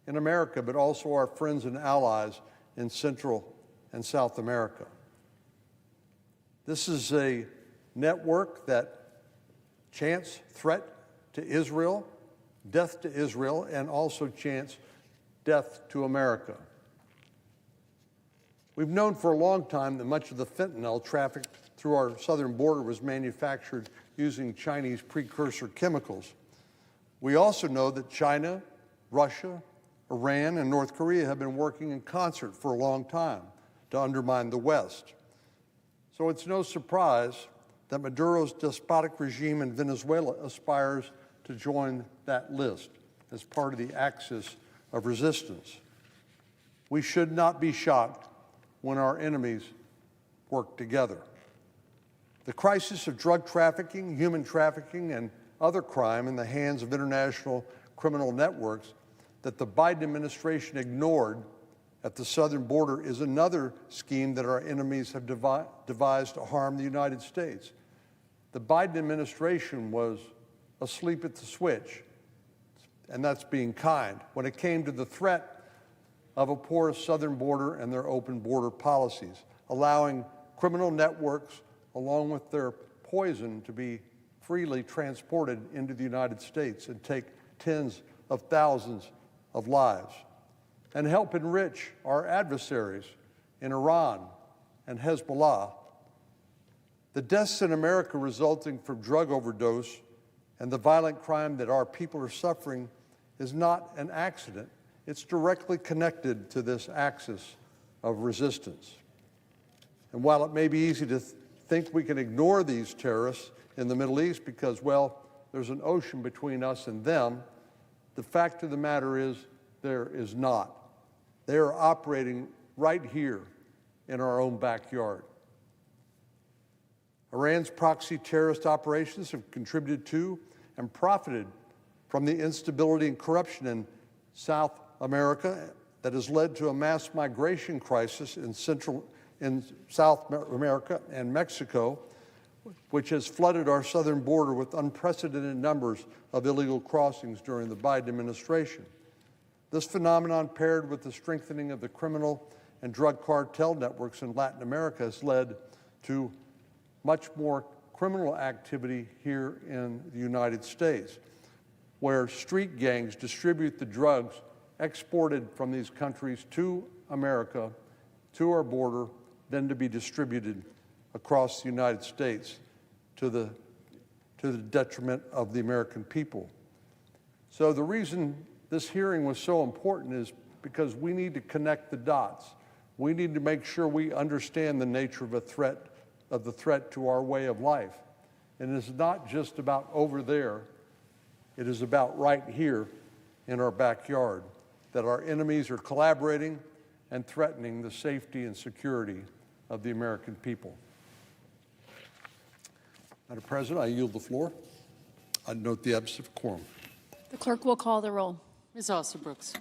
in America, but also our friends and allies in Central and South America. This is a network that chants threat to Israel, death to Israel, and also chants death to America. We've known for a long time that much of the fentanyl trafficked through our southern border was manufactured using Chinese precursor chemicals. We also know that China, Russia, Iran, and North Korea have been working in concert for a long time to undermine the West. So it's no surprise that Maduro's despotic regime in Venezuela aspires to join that list as part of the axis of resistance. We should not be shocked when our enemies work together. The crisis of drug trafficking, human trafficking, and other crime in the hands of international criminal networks that the Biden administration ignored at the southern border is another scheme that our enemies have devised to harm the United States. The Biden administration was asleep at the switch, and that's being kind, when it came to the threat of a porous southern border and their open border policies, allowing criminal networks, along with their poison, to be freely transported into the United States and take tens of thousands of lives, and help enrich our adversaries in Iran and Hezbollah. The deaths in America resulting from drug overdose and the violent crime that our people are suffering is not an accident. It's directly connected to this axis of resistance. And while it may be easy to think we can ignore these terrorists in the Middle East because, well, there's an ocean between us and them, the fact of the matter is there is not. They are operating right here in our own backyard. Iran's proxy terrorist operations have contributed to and profited from the instability and corruption in South America that has led to a mass migration crisis in South America and Mexico, which has flooded our southern border with unprecedented numbers of illegal crossings during the Biden administration. This phenomenon, paired with the strengthening of the criminal and drug cartel networks in Latin America, has led to much more criminal activity here in the United States, where street gangs distribute the drugs exported from these countries to America, to our border, then to be distributed across the United States to the detriment of the American people. So the reason this hearing was so important is because we need to connect the dots. We need to make sure we understand the nature of the threat to our way of life. And it's not just about over there, it is about right here in our backyard, that our enemies are collaborating and threatening the safety and security of the American people. Madam President, I yield the floor. I note the absence of quorum. The clerk will call the roll. Ms. Alston-Brooks.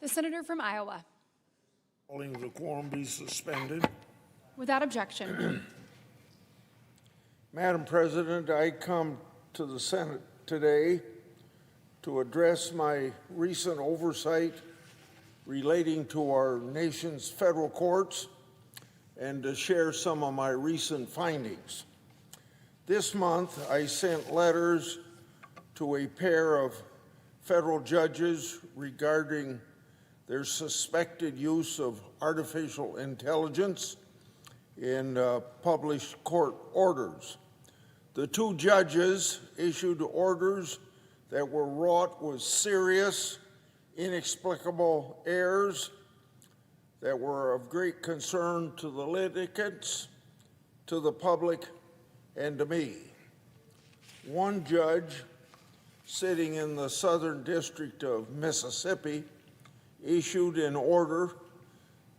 The senator from Iowa. Calling the quorum be suspended. Without objection. Madam President, I come to the Senate today to address my recent oversight relating to our nation's federal courts and to share some of my recent findings. This month, I sent letters to a pair of federal judges regarding their suspected use of artificial intelligence in published court orders. The two judges issued orders that were wrought with serious, inexplicable errors that were of great concern to the litigants, to the public, and to me. One judge, sitting in the Southern District of Mississippi, issued an order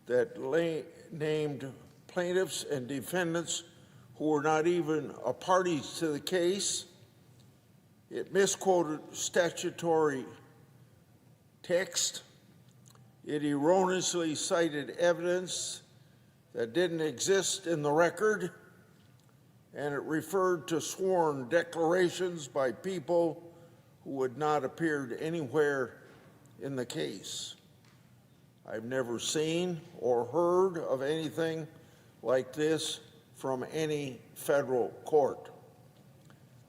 that named plaintiffs and defendants who were not even a parties to the case. It misquoted statutory text. It erroneously cited evidence that didn't exist in the record, and it referred to sworn declarations by people who had not appeared anywhere in the case. I've never seen or heard of anything like this from any federal court.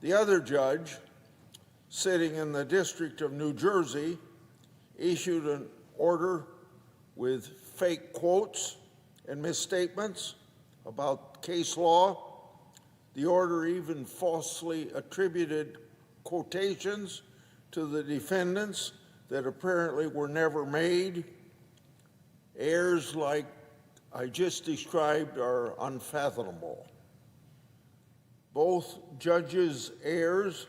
The other judge, sitting in the District of New Jersey, issued an order with fake quotes and misstatements about case law. The order even falsely attributed quotations to the defendants that apparently were never made. Errors like I just described are unfathomable. Both judges' errors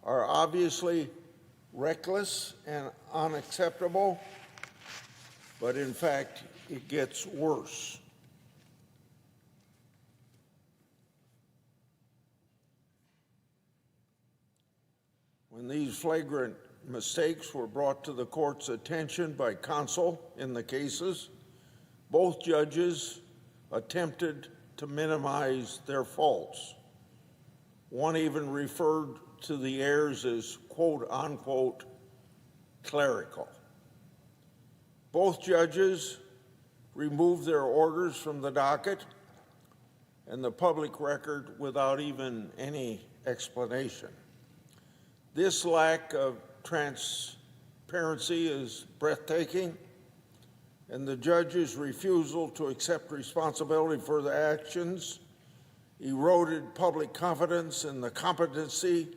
are obviously reckless and unacceptable, but in fact, it gets worse. When these flagrant mistakes were brought to the court's attention by counsel in the cases, both judges attempted to minimize their faults. One even referred to the errors as quote unquote clerical. Both judges removed their orders from the docket and the public record without even any explanation. This lack of transparency is breathtaking, and the judge's refusal to accept responsibility for the actions eroded public confidence in the competency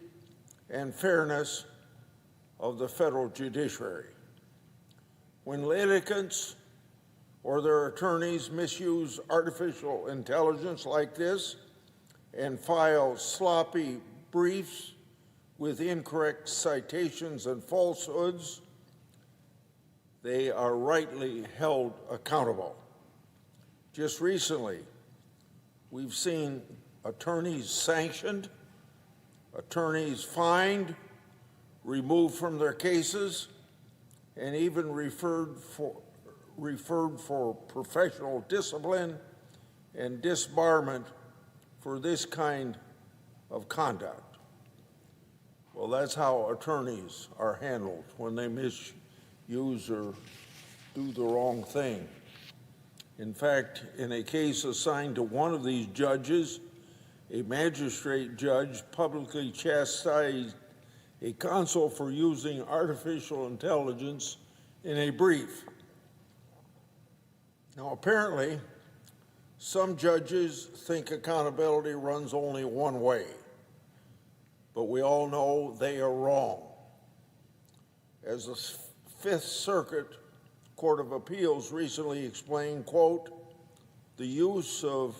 and fairness of the federal judiciary. When litigants or their attorneys misuse artificial intelligence like this and file sloppy briefs with incorrect citations and falsehoods, they are rightly held accountable. Just recently, we've seen attorneys sanctioned, attorneys fined, removed from their cases, and even referred for professional discipline and disbarment for this kind of conduct. Well, that's how attorneys are handled when they misuse or do the wrong thing. In fact, in a case assigned to one of these judges, a magistrate judge publicly chastised a counsel for using artificial intelligence in a brief. Now, apparently, some judges think accountability runs only one way, but we all know they are wrong. As the Fifth Circuit Court of Appeals recently explained, quote, the use of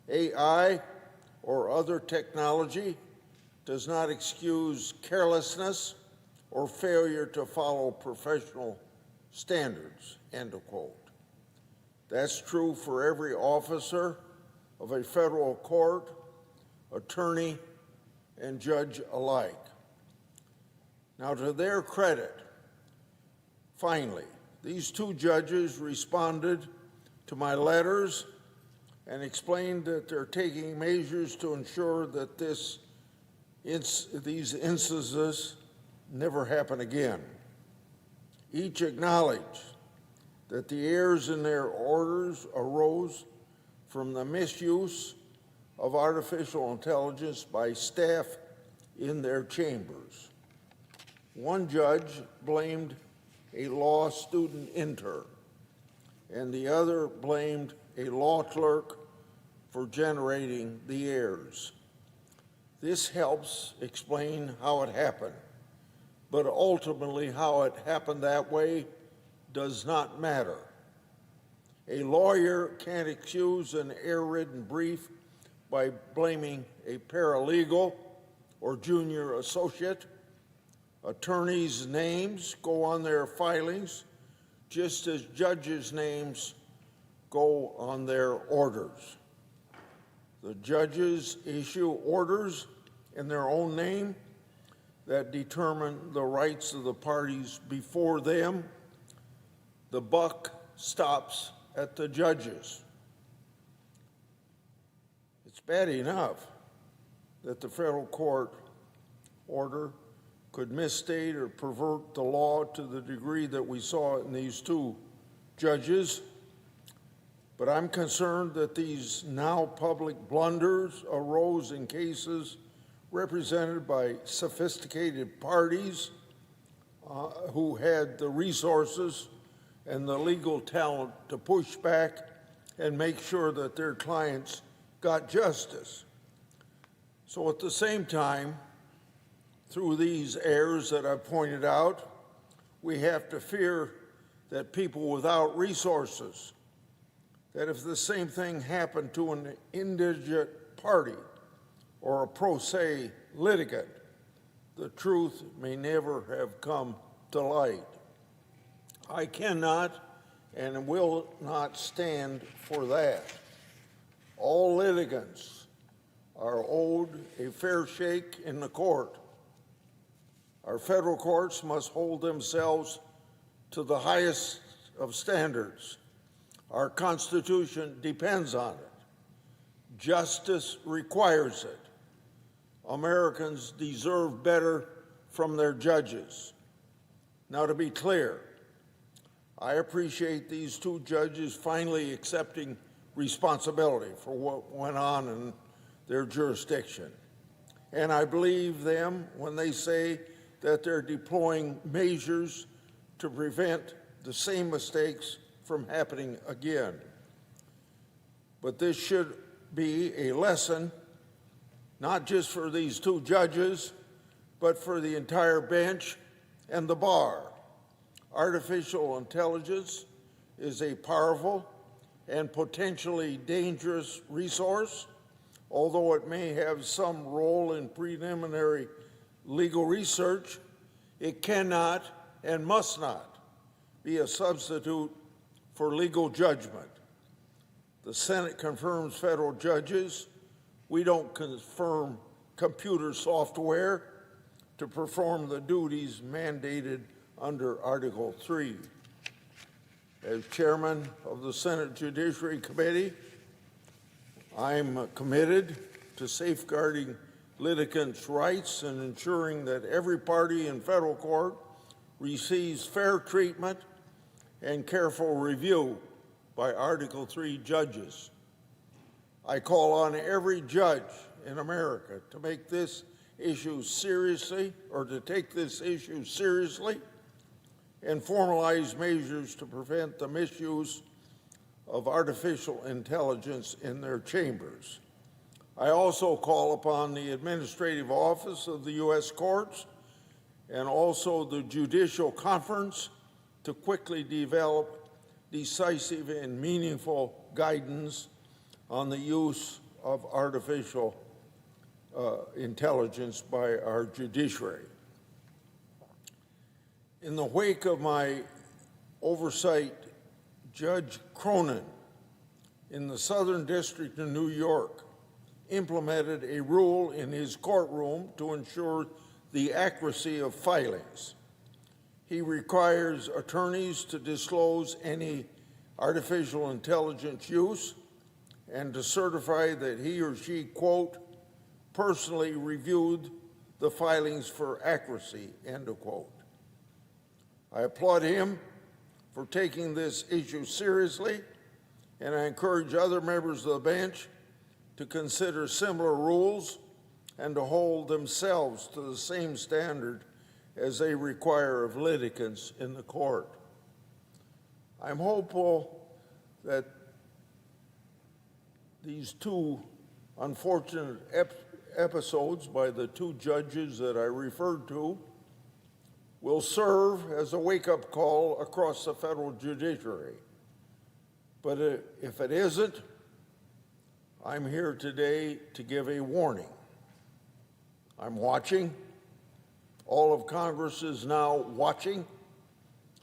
AI or other technology does not excuse carelessness or failure to follow professional standards, end of quote. That's true for every officer of a federal court, attorney, and judge alike. Now, to their credit, finally, These two judges responded to my letters and explained that they're taking measures to ensure that these instances never happen again. Each acknowledged that the errors in their orders arose from the misuse of artificial intelligence by staff in their chambers. One judge blamed a law student intern, and the other blamed a law clerk for generating the errors. This helps explain how it happened, but ultimately how it happened that way does not matter. A lawyer can't excuse an error-ridden brief by blaming a paralegal or junior associate. Attorneys' names go on their filings just as judges' names go on their orders. The judges issue orders in their own name that determine the rights of the parties before them. The buck stops at the judges. It's bad enough that the federal court order could misstate or pervert the law to the degree that we saw in these two judges, but I'm concerned that these now public blunders arose in cases represented by sophisticated parties who had the resources and the legal talent to push back and make sure that their clients got justice. So at the same time, through these errors that I've pointed out, we have to fear that people without resources, that if the same thing happened to an indigent party or a pro se litigant, the truth may never have come to light. I cannot and will not stand for that. All litigants are owed a fair shake in the court. Our federal courts must hold themselves to the highest of standards. Our Constitution depends on it. Justice requires it. Americans deserve better from their judges. Now, to be clear, I appreciate these two judges finally accepting responsibility for what went on in their jurisdiction. And I believe them when they say that they're deploying measures to prevent the same mistakes from happening again. But this should be a lesson, not just for these two judges, but for the entire bench and the bar. Artificial intelligence is a powerful and potentially dangerous resource. Although it may have some role in preliminary legal research, it cannot and must not be a substitute for legal judgment. The Senate confirms federal judges. We don't confirm computer software to perform the duties mandated under Article 3. As chairman of the Senate Judiciary Committee, I'm committed to safeguarding litigants' rights and ensuring that every party in federal court receives fair treatment and careful review by Article 3 judges. I call on every judge in America to make this issue seriously, or to take this issue seriously, and formalize measures to prevent the misuse of artificial intelligence in their chambers. I also call upon the Administrative Office of the U.S. Courts and also the Judicial Conference to quickly develop decisive and meaningful guidance on the use of artificial intelligence by our judiciary. In the wake of my oversight, Judge Cronin in the Southern District of New York implemented a rule in his courtroom to ensure the accuracy of filings. He requires attorneys to disclose any artificial intelligence use and to certify that he or she, quote, personally reviewed the filings for accuracy, end of quote. I applaud him for taking this issue seriously, and I encourage other members of the bench to consider similar rules and to hold themselves to the same standard as they require of litigants in the court. I'm hopeful that these two unfortunate episodes by the two judges that I referred to will serve as a wake-up call across the federal judiciary. But if it isn't, I'm here today to give a warning. I'm watching. All of Congress is now watching.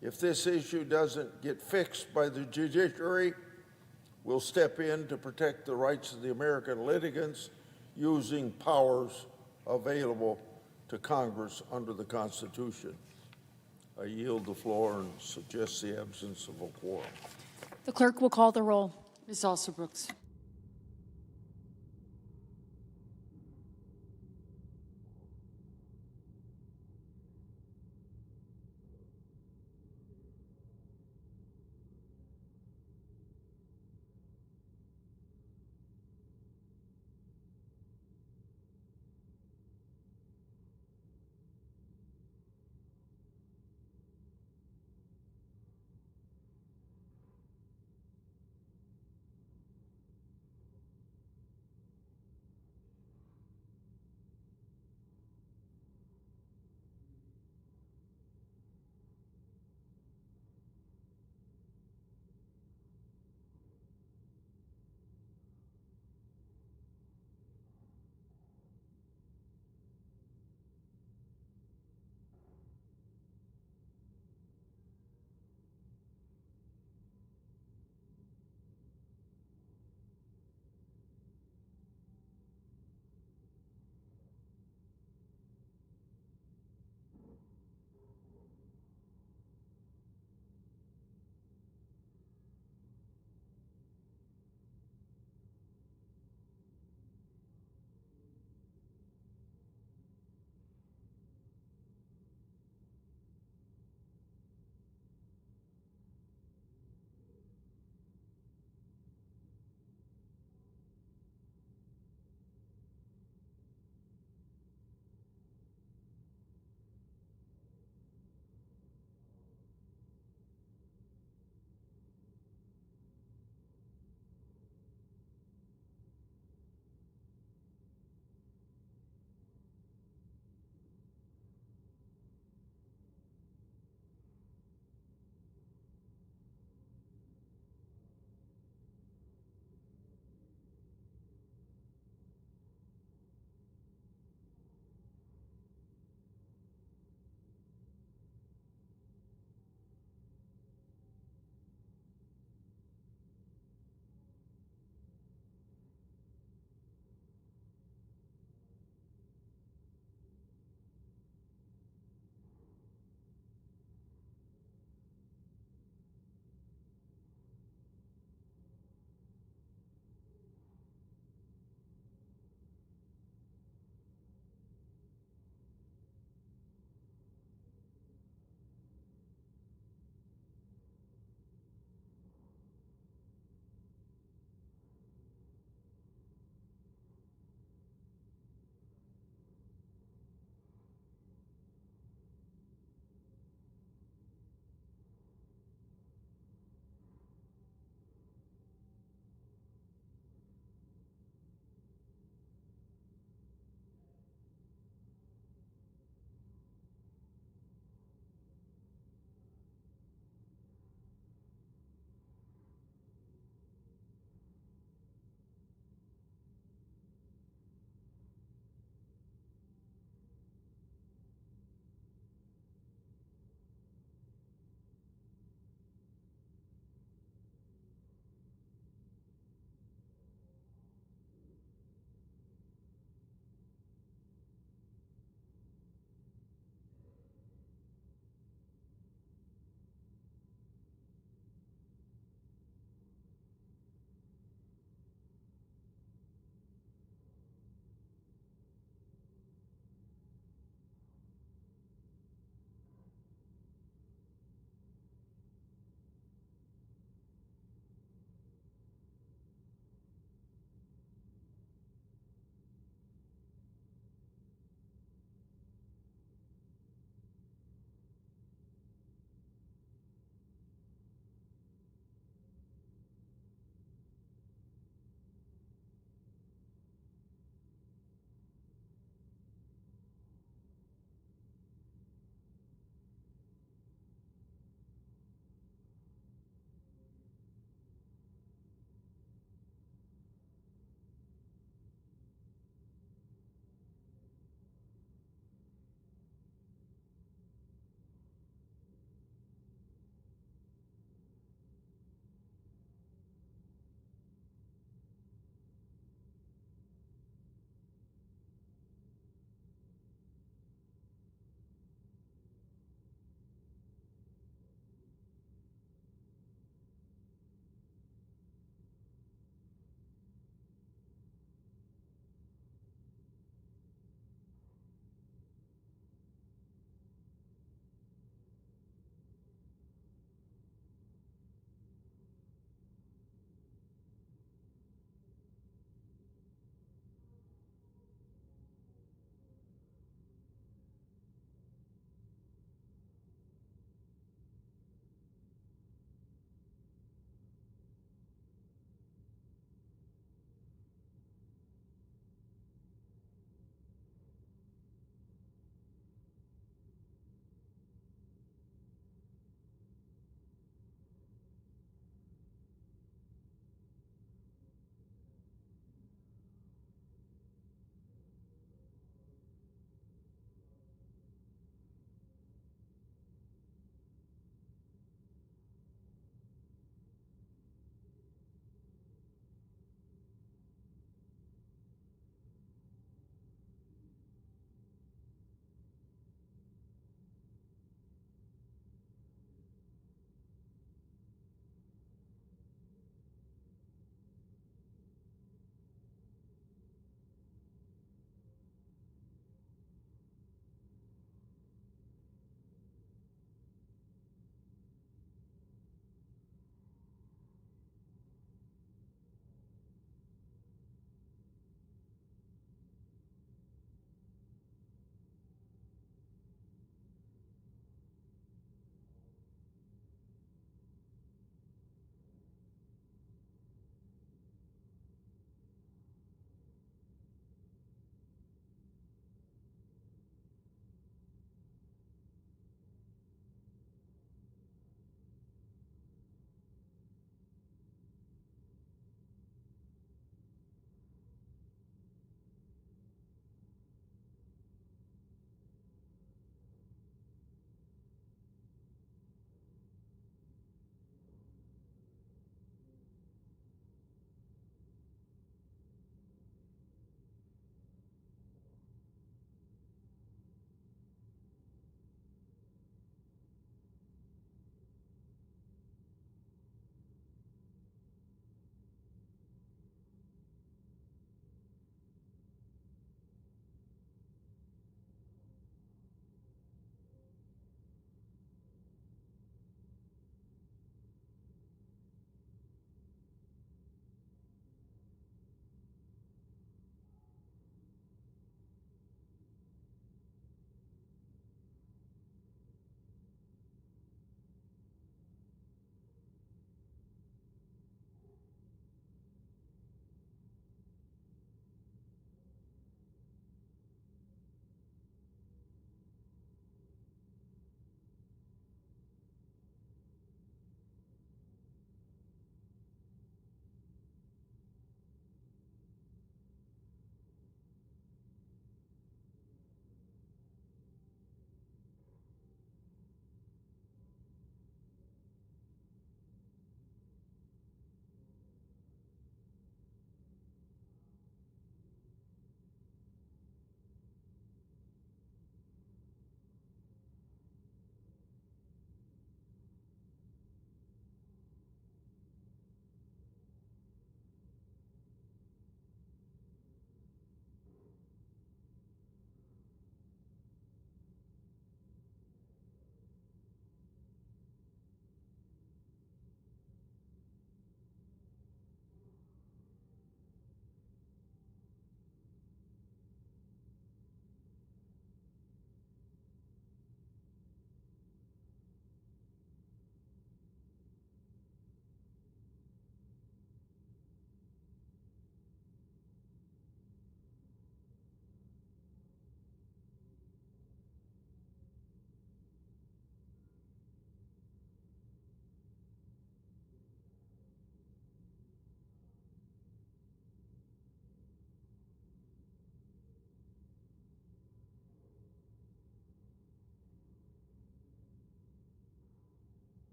If this issue doesn't get fixed by the judiciary, we'll step in to protect the rights of the American litigants using powers available to Congress under the Constitution. I yield the floor and suggest the absence of a quorum. The clerk will call the roll. Ms. Alsobrooks.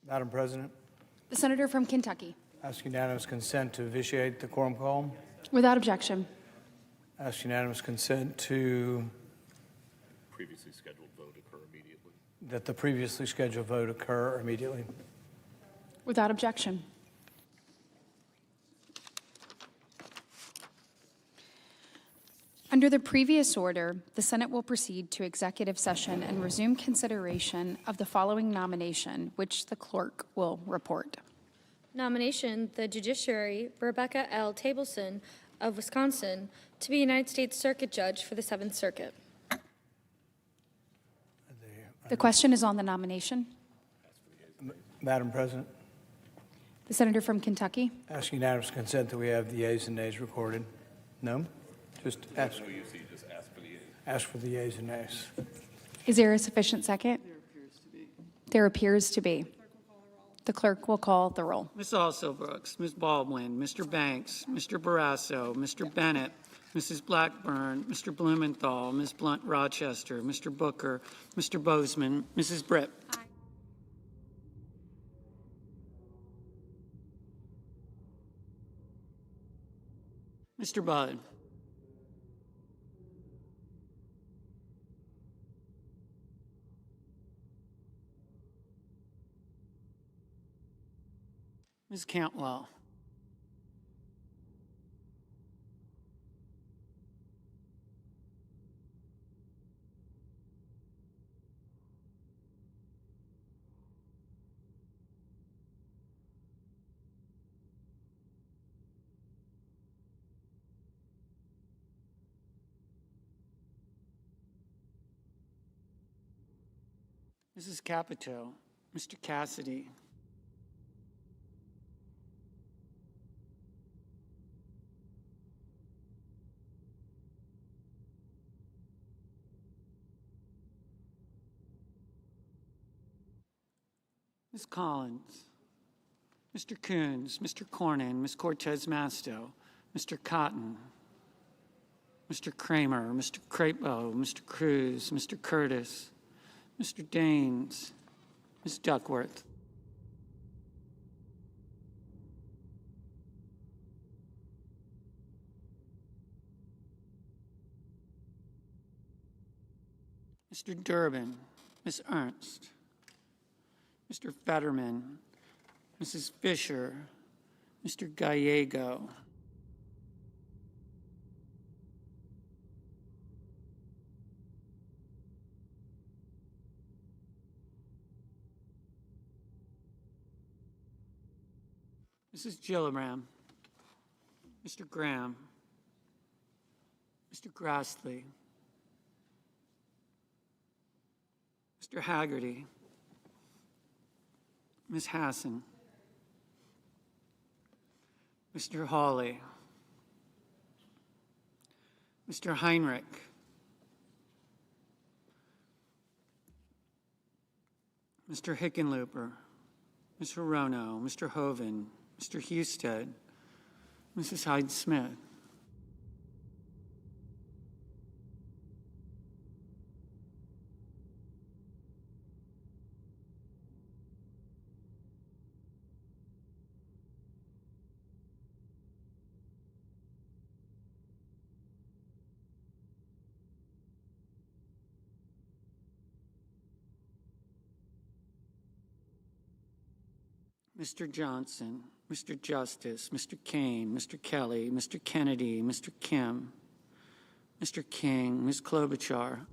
Madam President, The senator from Kentucky. ask unanimous consent to vitiate the quorum call. Without objection. Ask unanimous consent to Previously scheduled vote occur immediately. that the previously scheduled vote occur immediately. Without objection. Under the previous order, the Senate will proceed to executive session and resume consideration of the following nomination, which the clerk will report. Nomination, the judiciary, Rebecca L. Tableson of Wisconsin, to be United States Circuit Judge for the Seventh Circuit. The question is on the nomination. Madam President, The senator from Kentucky. ask unanimous consent that we have the yeas and nays recorded. No? Just ask. No, you see, just ask for the yeas. Ask for the yeas and nays. Is there a sufficient second? There appears to be. The clerk will call the roll. Ms. Alsobrooks, Ms. Baldwin, Mr. Banks, Mr. Barrasso, Mr. Bennett, Mrs. Blackburn, Mr. Blumenthal, Ms. Blunt Rochester, Mr. Booker, Mr. Bozeman, Mrs. Britt. Mr. Budd. Ms. Cantwell. Mrs. Capito, Mr. Cassidy. Ms. Collins, Mr. Coons, Mr. Cornyn, Ms. Cortez Masto, Mr. Cotton, Mr. Kramer, Mr. Crapo, Mr. Cruz, Mr. Curtis, Mr. Daines, Ms. Duckworth. Mr. Durbin, Ms. Ernst, Mr. Fetterman, Mrs. Fisher, Mr. Gallego. Mrs. Gillibrand, Mr. Graham, Mr. Grassley, Mr. Haggerty, Ms. Hassan, Mr. Hawley, Mr. Heinrich, Mr. Hickenlooper, Ms. Hirono, Mr. Hoven, Mr. Husted, Mrs. Hyde-Smith. Mr. Johnson, Mr. Justice, Mr. Kane, Mr. Kelly, Mr. Kennedy, Mr. Kim, Mr. King, Ms. Klobuchar.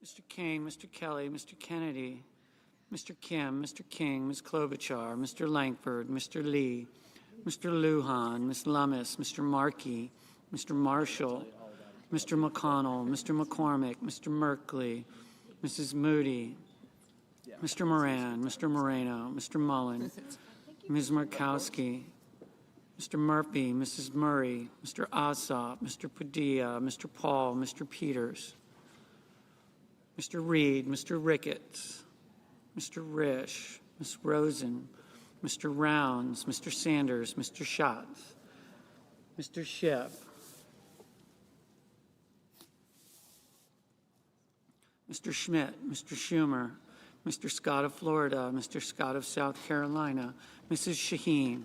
Mr. Kane, Mr. Kelly, Mr. Kennedy, Mr. Kim, Mr. King, Ms. Klobuchar, Mr. Langford, Mr. Lee, Mr. Lujan, Ms. Lummis, Mr. Markey, Mr. Marshall, Mr. McConnell, Mr. McCormick, Mr. Merkley, Mrs. Moody, Mr. Moran, Mr. Moreno, Mr. Mullen, Ms. Murkowski, Mr. Murphy, Mrs. Murray, Mr. Ossoff, Mr. Padilla, Mr. Paul, Mr. Peters, Mr. Reed, Mr. Ricketts, Mr. Risch, Ms. Rosen, Mr. Rounds, Mr. Sanders, Mr. Schatz, Mr. Schiff, Mr. Schmidt, Mr. Schumer, Mr. Scott of Florida, Mr. Scott of South Carolina, Mrs. Shaheen,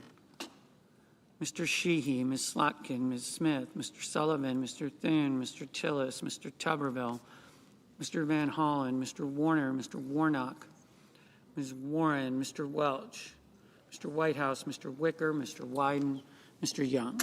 Mr. Sheehy, Ms. Slotkin, Ms. Smith, Mr. Sullivan, Mr. Thune, Mr. Tillis, Mr. Tuberville, Mr. Van Hollen, Mr. Warner, Mr. Warnock, Ms. Warren, Mr. Welch, Mr. Whitehouse, Mr. Wicker, Mr. Wyden, Mr. Young.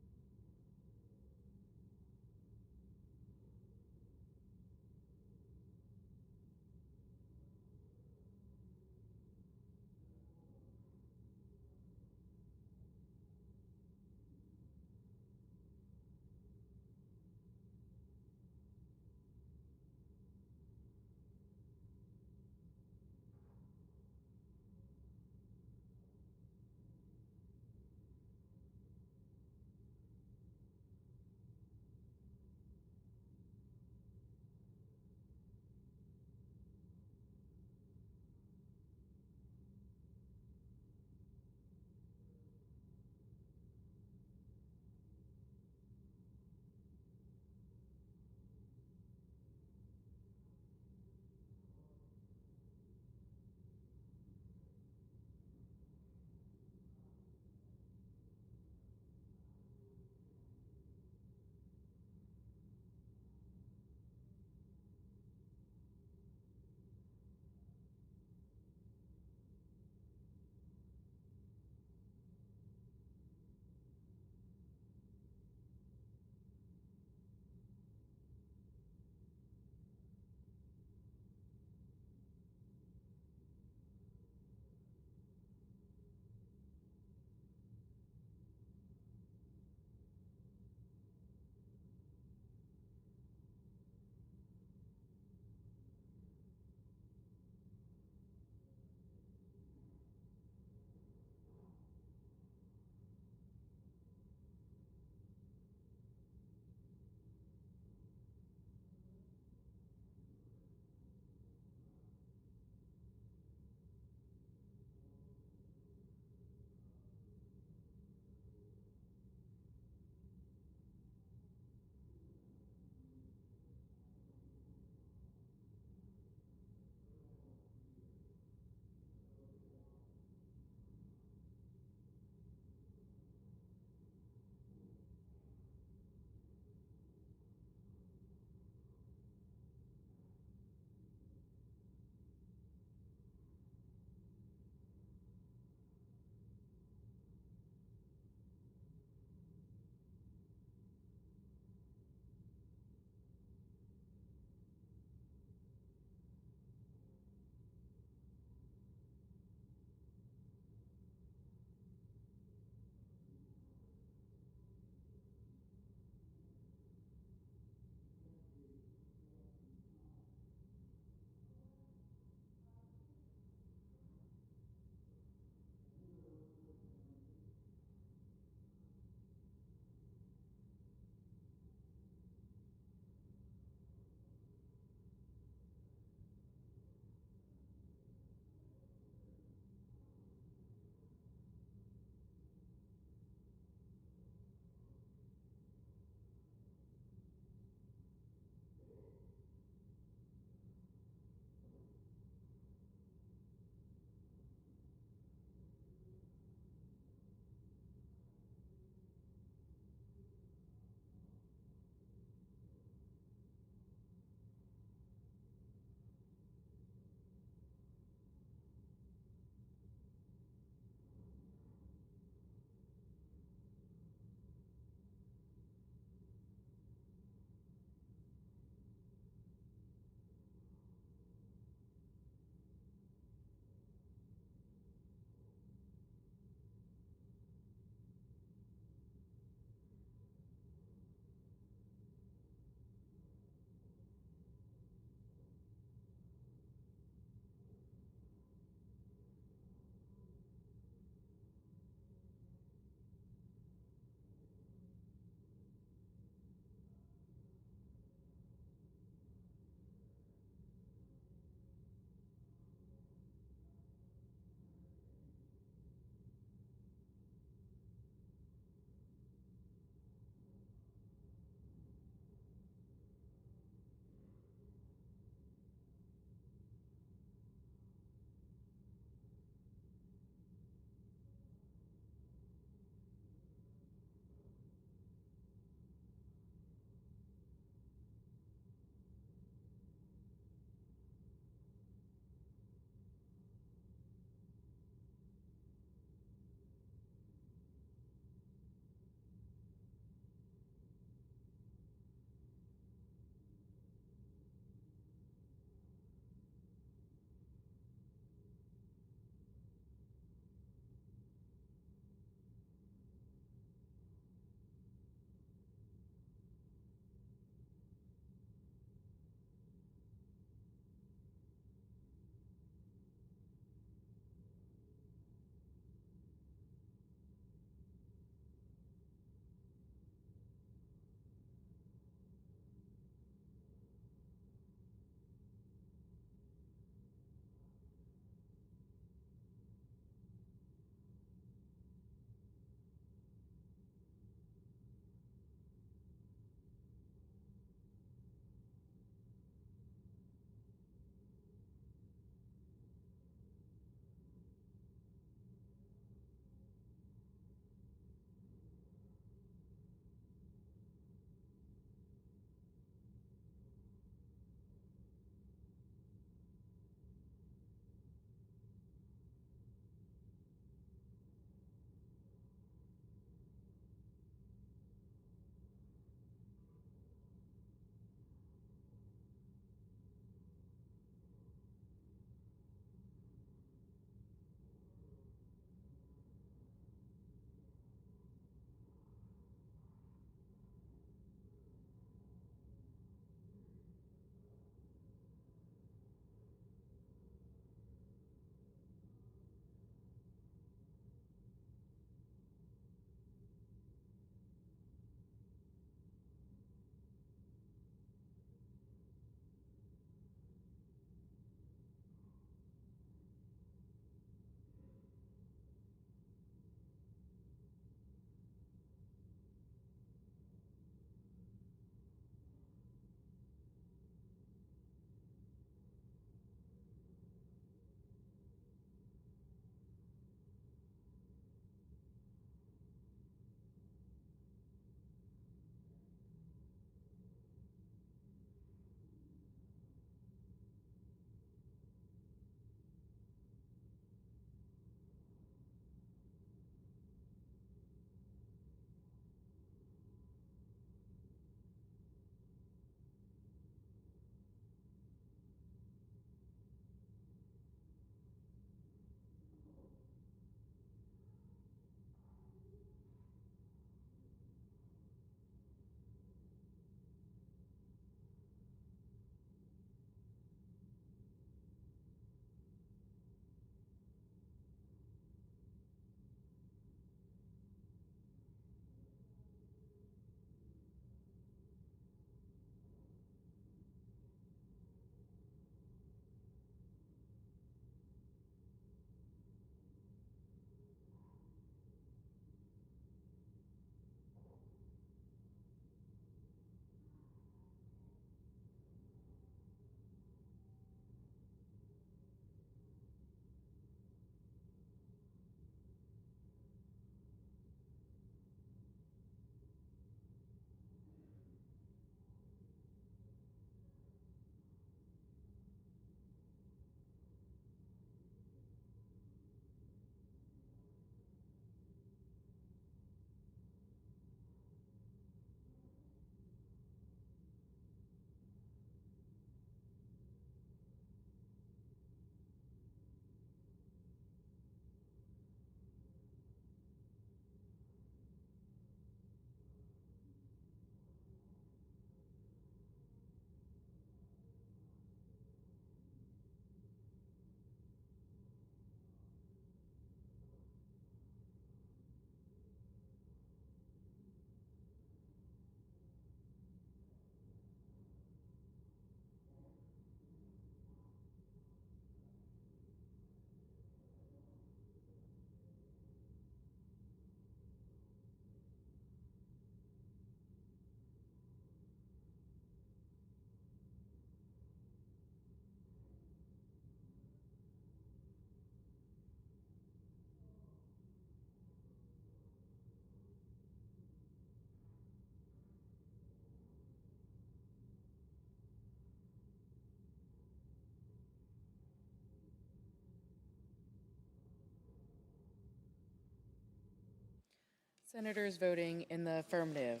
Senators voting in the affirmative: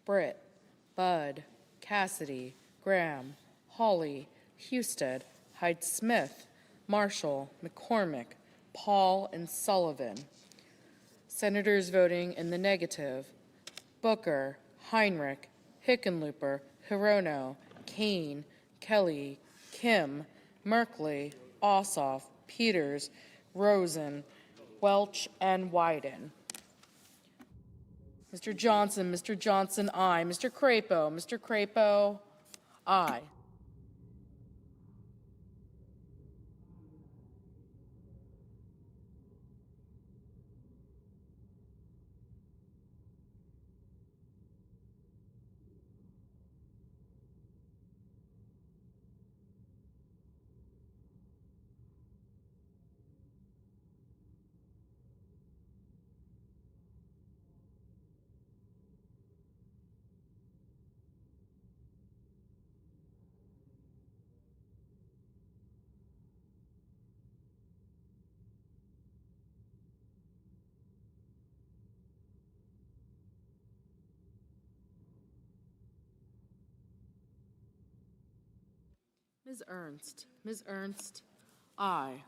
Britt, Budd, Cassidy, Graham, Hawley, Husted, Hyde-Smith, Marshall, McCormick, Paul, and Sullivan. Senators voting in the negative: Booker, Heinrich, Hickenlooper, Hirono, Kane, Kelly, Kim, Merkley, Ossoff, Peters, Rosen, Welch, and Wyden. Mr. Johnson, aye. Mr. Crapo, aye. Ms. Ernst, aye.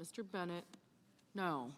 Mr. Bennett, no.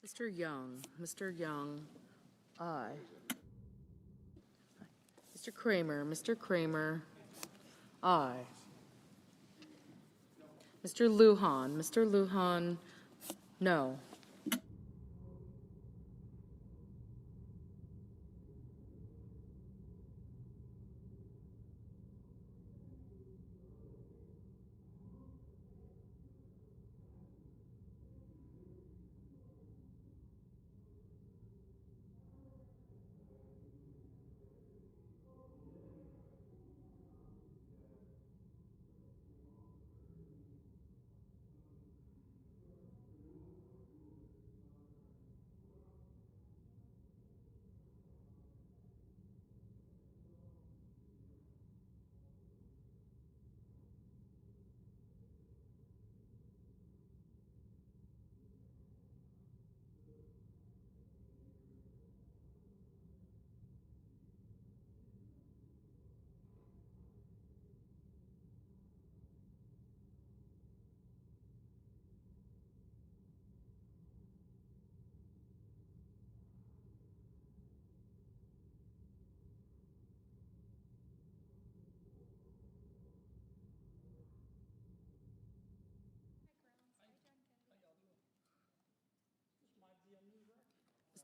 Mr. Young, aye. Mr. Kramer, aye. Mr. Lujan, no.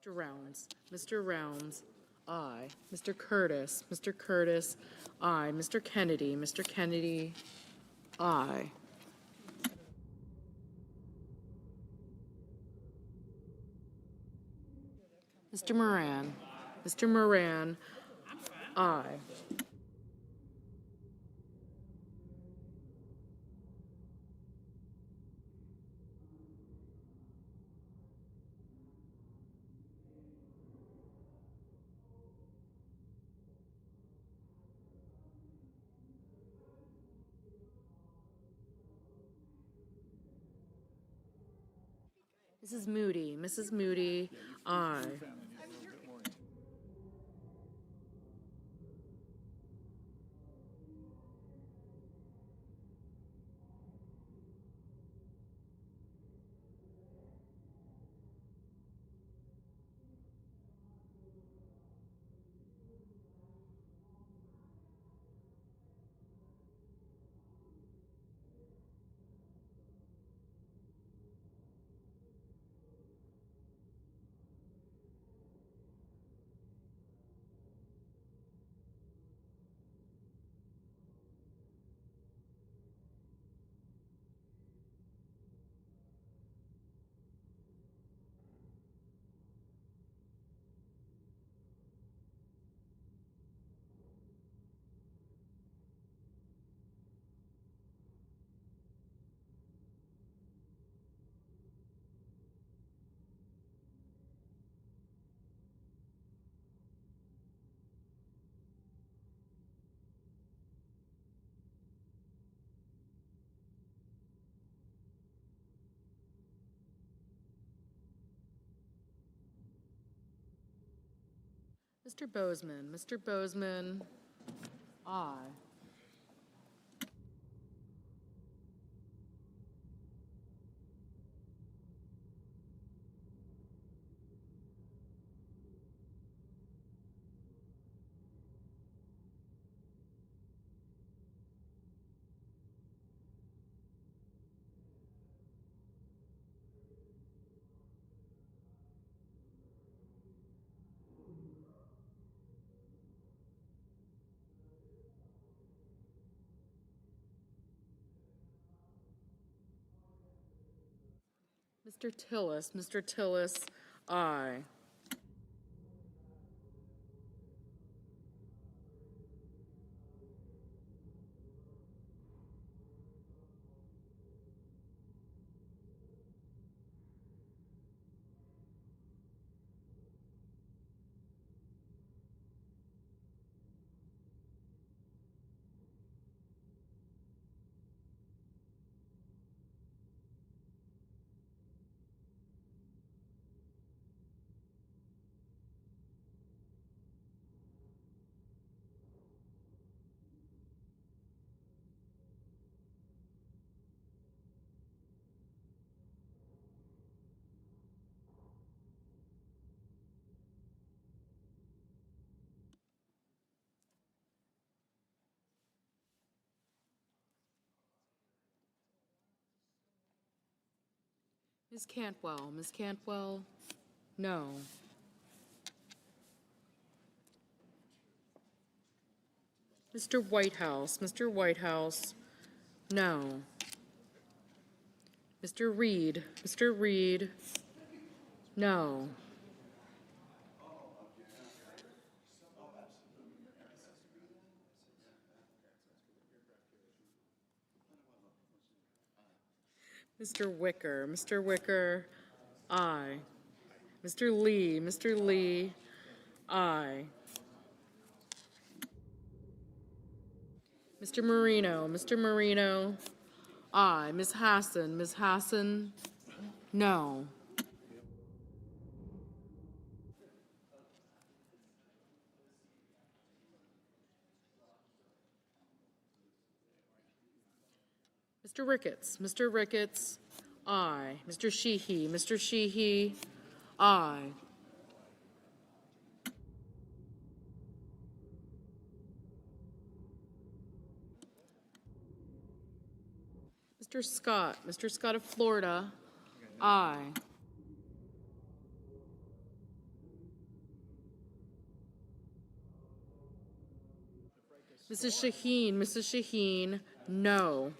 Mr. Rounds. Mr. Rounds. Aye. Mr. Curtis. Mr. Curtis. Aye. Mr. Kennedy. Mr. Kennedy. Aye. Mr. Moran. Mr. Moran. Aye. Mrs. Moody. Mrs. Moody. Aye. Mr. Bozeman. Mr. Bozeman. Aye. Mr. Tillis. Mr. Tillis. Aye. Ms. Cantwell. Ms. Cantwell. No. Mr. Whitehouse. Mr. Whitehouse. No. Mr. Reed. Mr. Reed. No. Mr. Wicker. Mr. Wicker. Aye. Mr. Lee. Mr. Lee. Aye. Mr. Marino. Mr. Marino. Aye. Ms. Hassan. Ms. Hassan. No. Mr. Ricketts. Mr. Ricketts. Aye. Mr. Sheehy. Mr. Sheehy. Aye. Mr. Scott. Mr. Scott of Florida. Aye. Mrs. Shaheen, no.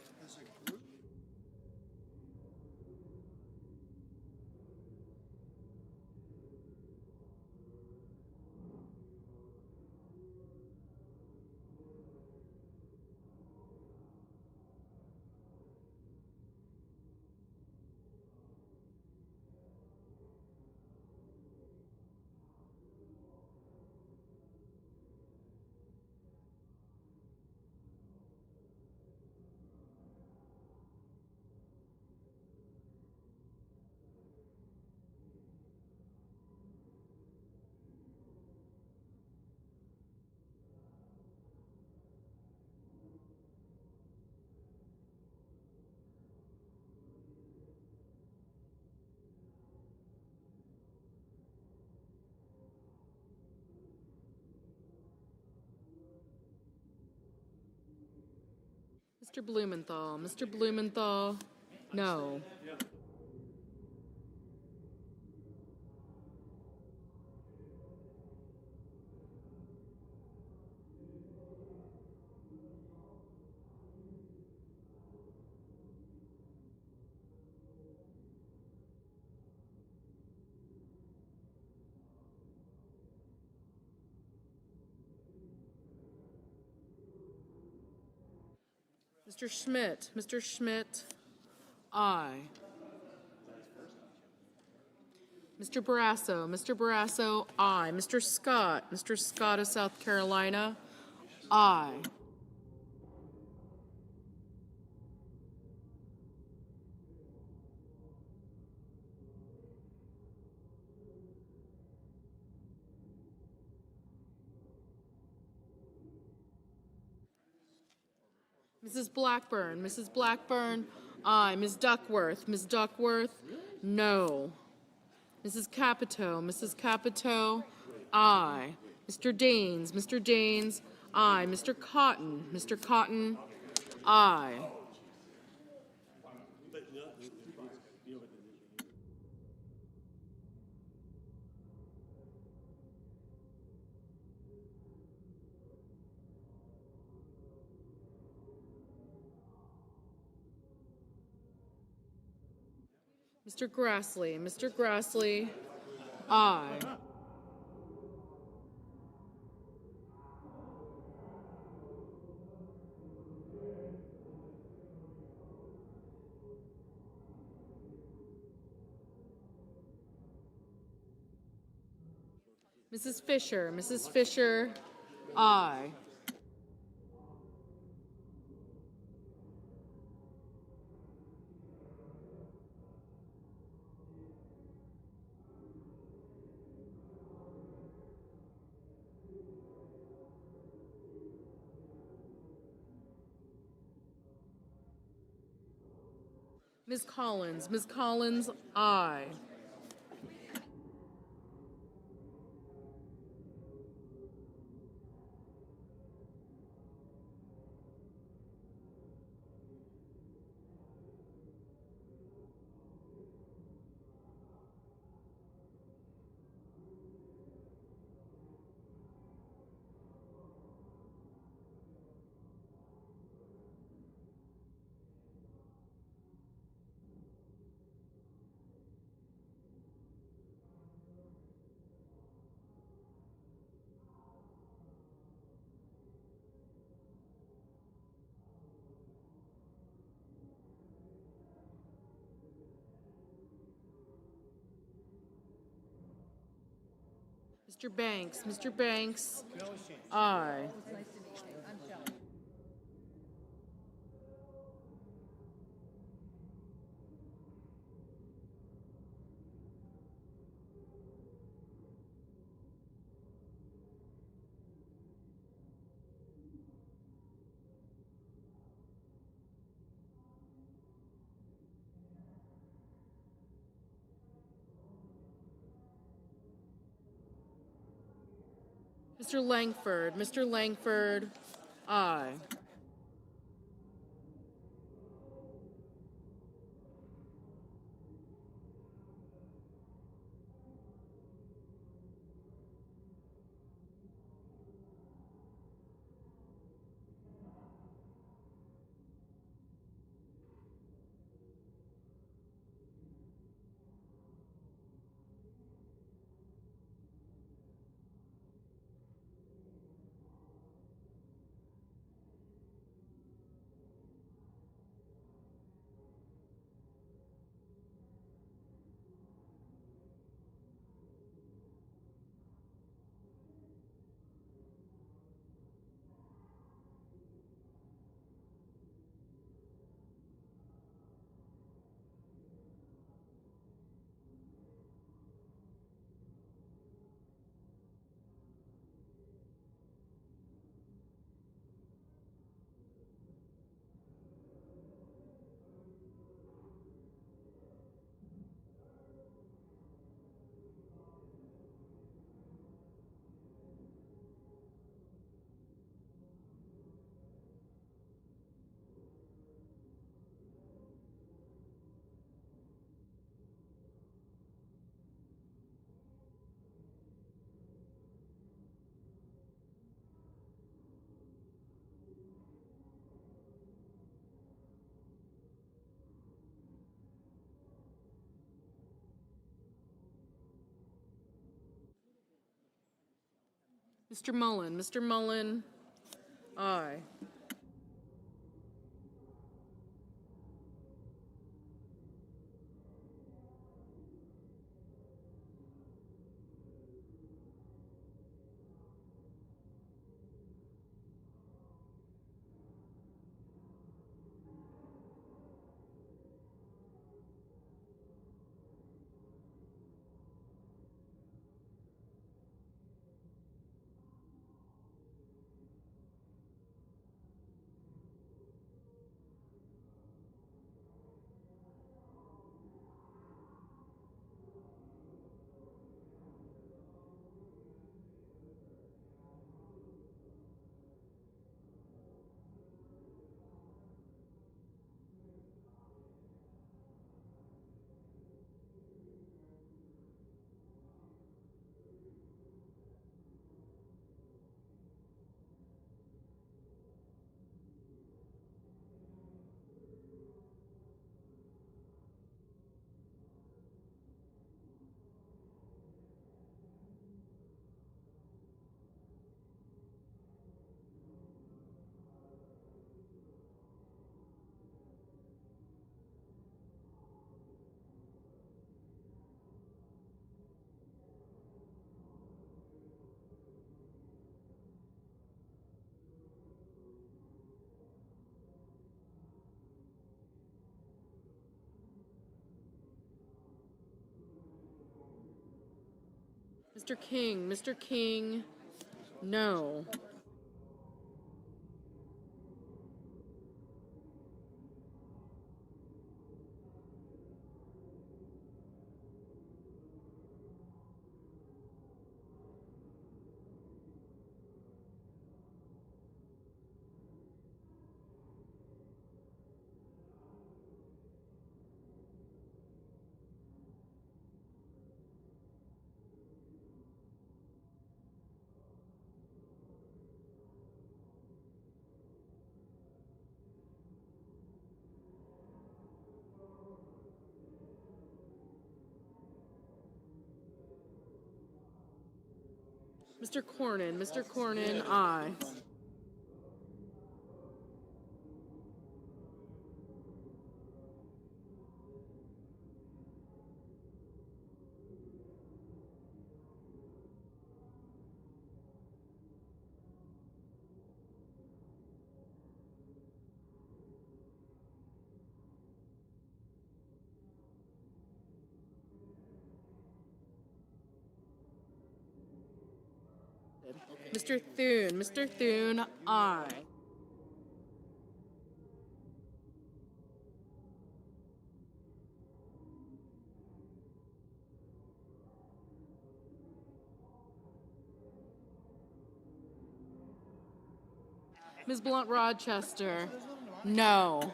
Mr. Blumenthal, no. Mr. Schmidt, aye. Mr. Barrasso, aye. Mr. Scott of South Carolina, aye. Mrs. Blackburn, aye. Ms. Duckworth, no. Mrs. Capito, aye. Mr. Daines, aye. Mr. Cotton, aye. Mr. Grassley, aye. Mrs. Fisher, aye. Ms. Collins, aye. Mr. Banks, aye. Mr. Langford, aye. Mr. Mullen, aye. Mr. King, no. Mr. Cornyn, aye. Mr. Thune, aye. Ms. Blunt Rochester, no.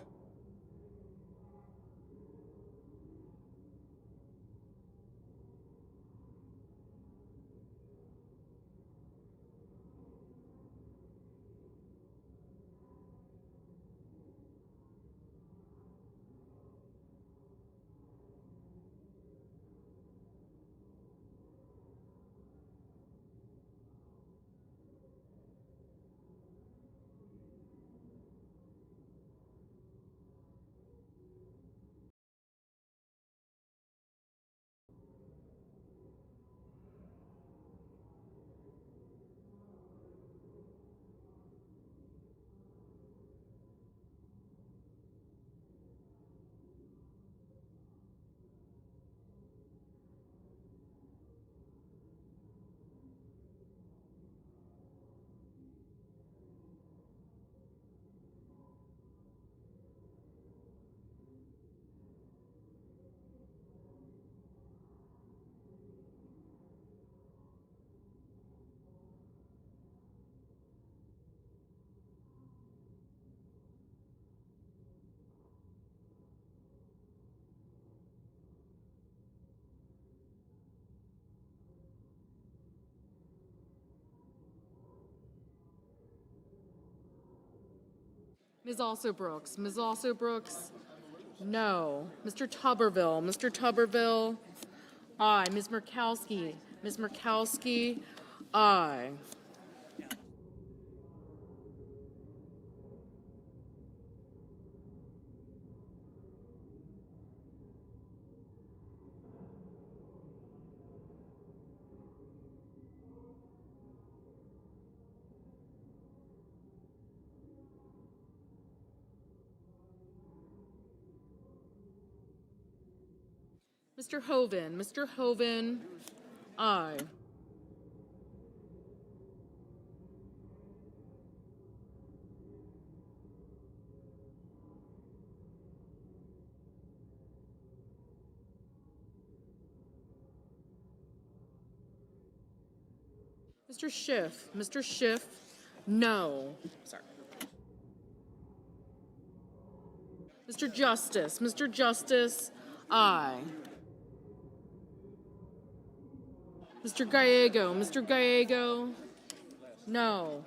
Ms. Alsobrooks, no. Mr. Tuberville, aye. Ms. Murkowski, aye. Mr. Hoven. Mr. Hoven, aye. Mr. Schiff. Mr. Schiff, no. Sorry. Mr. Justice. Mr. Justice, aye. Mr. Gallego. Mr. Gallego, no.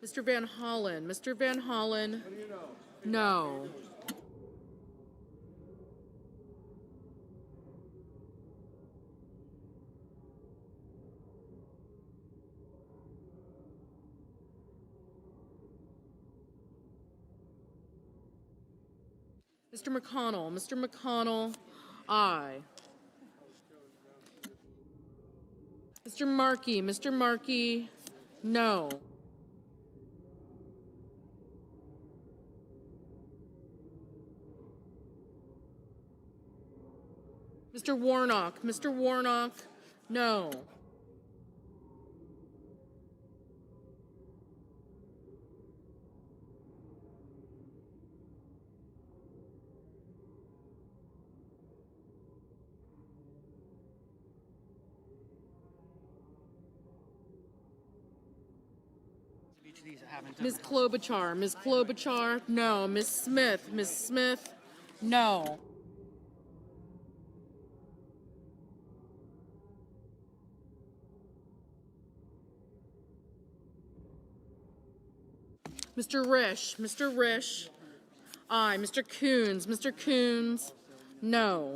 Mr. Van Hollen. Mr. Van Hollen, no. Mr. McConnell. Mr. McConnell, aye. Mr. Markey. Mr. Markey, no. Mr. Warnock. Mr. Warnock, no. Ms. Klobuchar. Ms. Klobuchar, no. Ms. Smith. Ms. Smith, no. Mr. Risch. Mr. Risch, aye. Mr. Coons. Mr. Coons, no.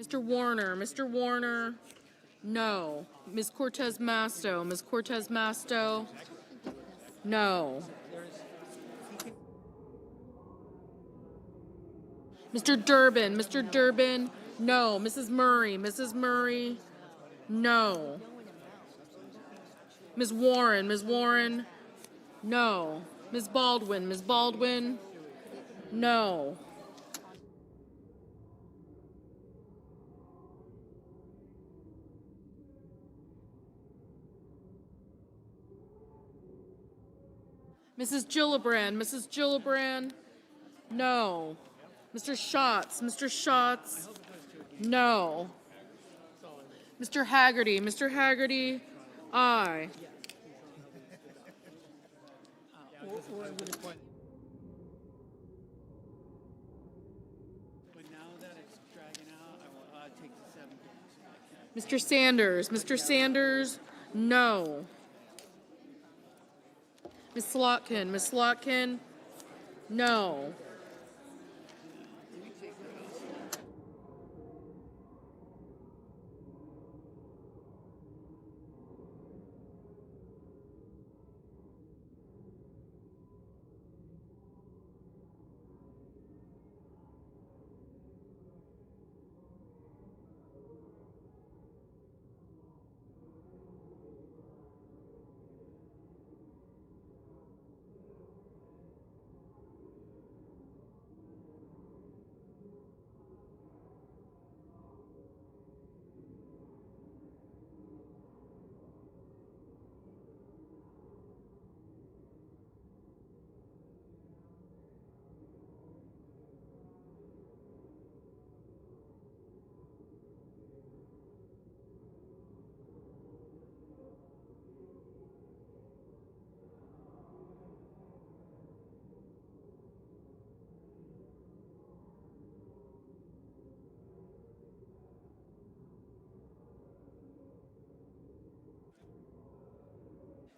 Mr. Warner. Mr. Warner, no. Ms. Cortez Masto. Ms. Cortez Masto, no. Mr. Durbin. Mr. Durbin, no. Mrs. Murray. Mrs. Murray, no. Ms. Warren. Ms. Warren, no. Ms. Baldwin. Ms. Baldwin? No. Mrs. Gillibrand. Mrs. Gillibrand? No. Mr. Schatz. Mr. Schatz? No. Mr. Haggerty. Mr. Haggerty? Aye. But now that it's dragging out, I will take the 7 days. Mr. Sanders. Mr. Sanders? No. Ms. Slotkin. Ms. Slotkin? No.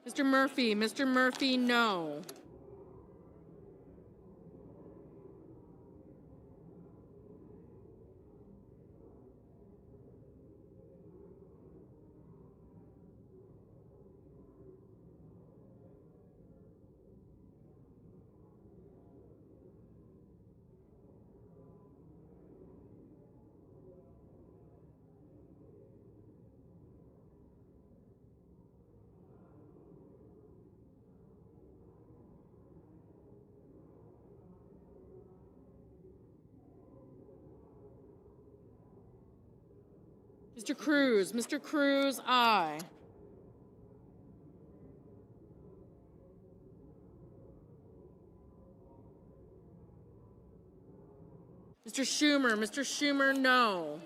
Mr. Murphy. Mr. Murphy? No. Mr. Cruz. Mr. Cruz? Aye. Mr. Schumer. Mr. Schumer? No.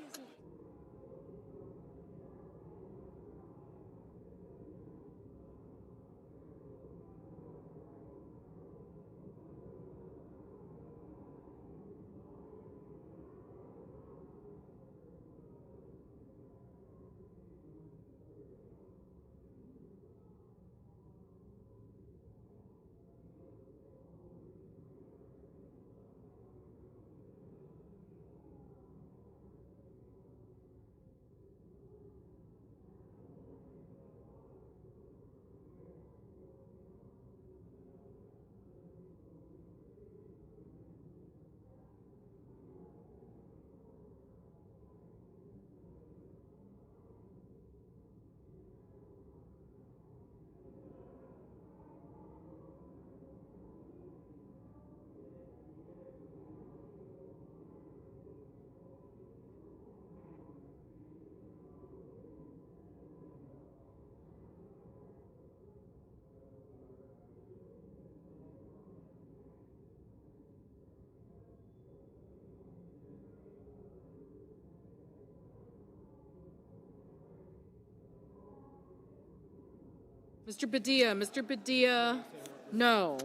Mr. Padilla. Mr. Padilla? No.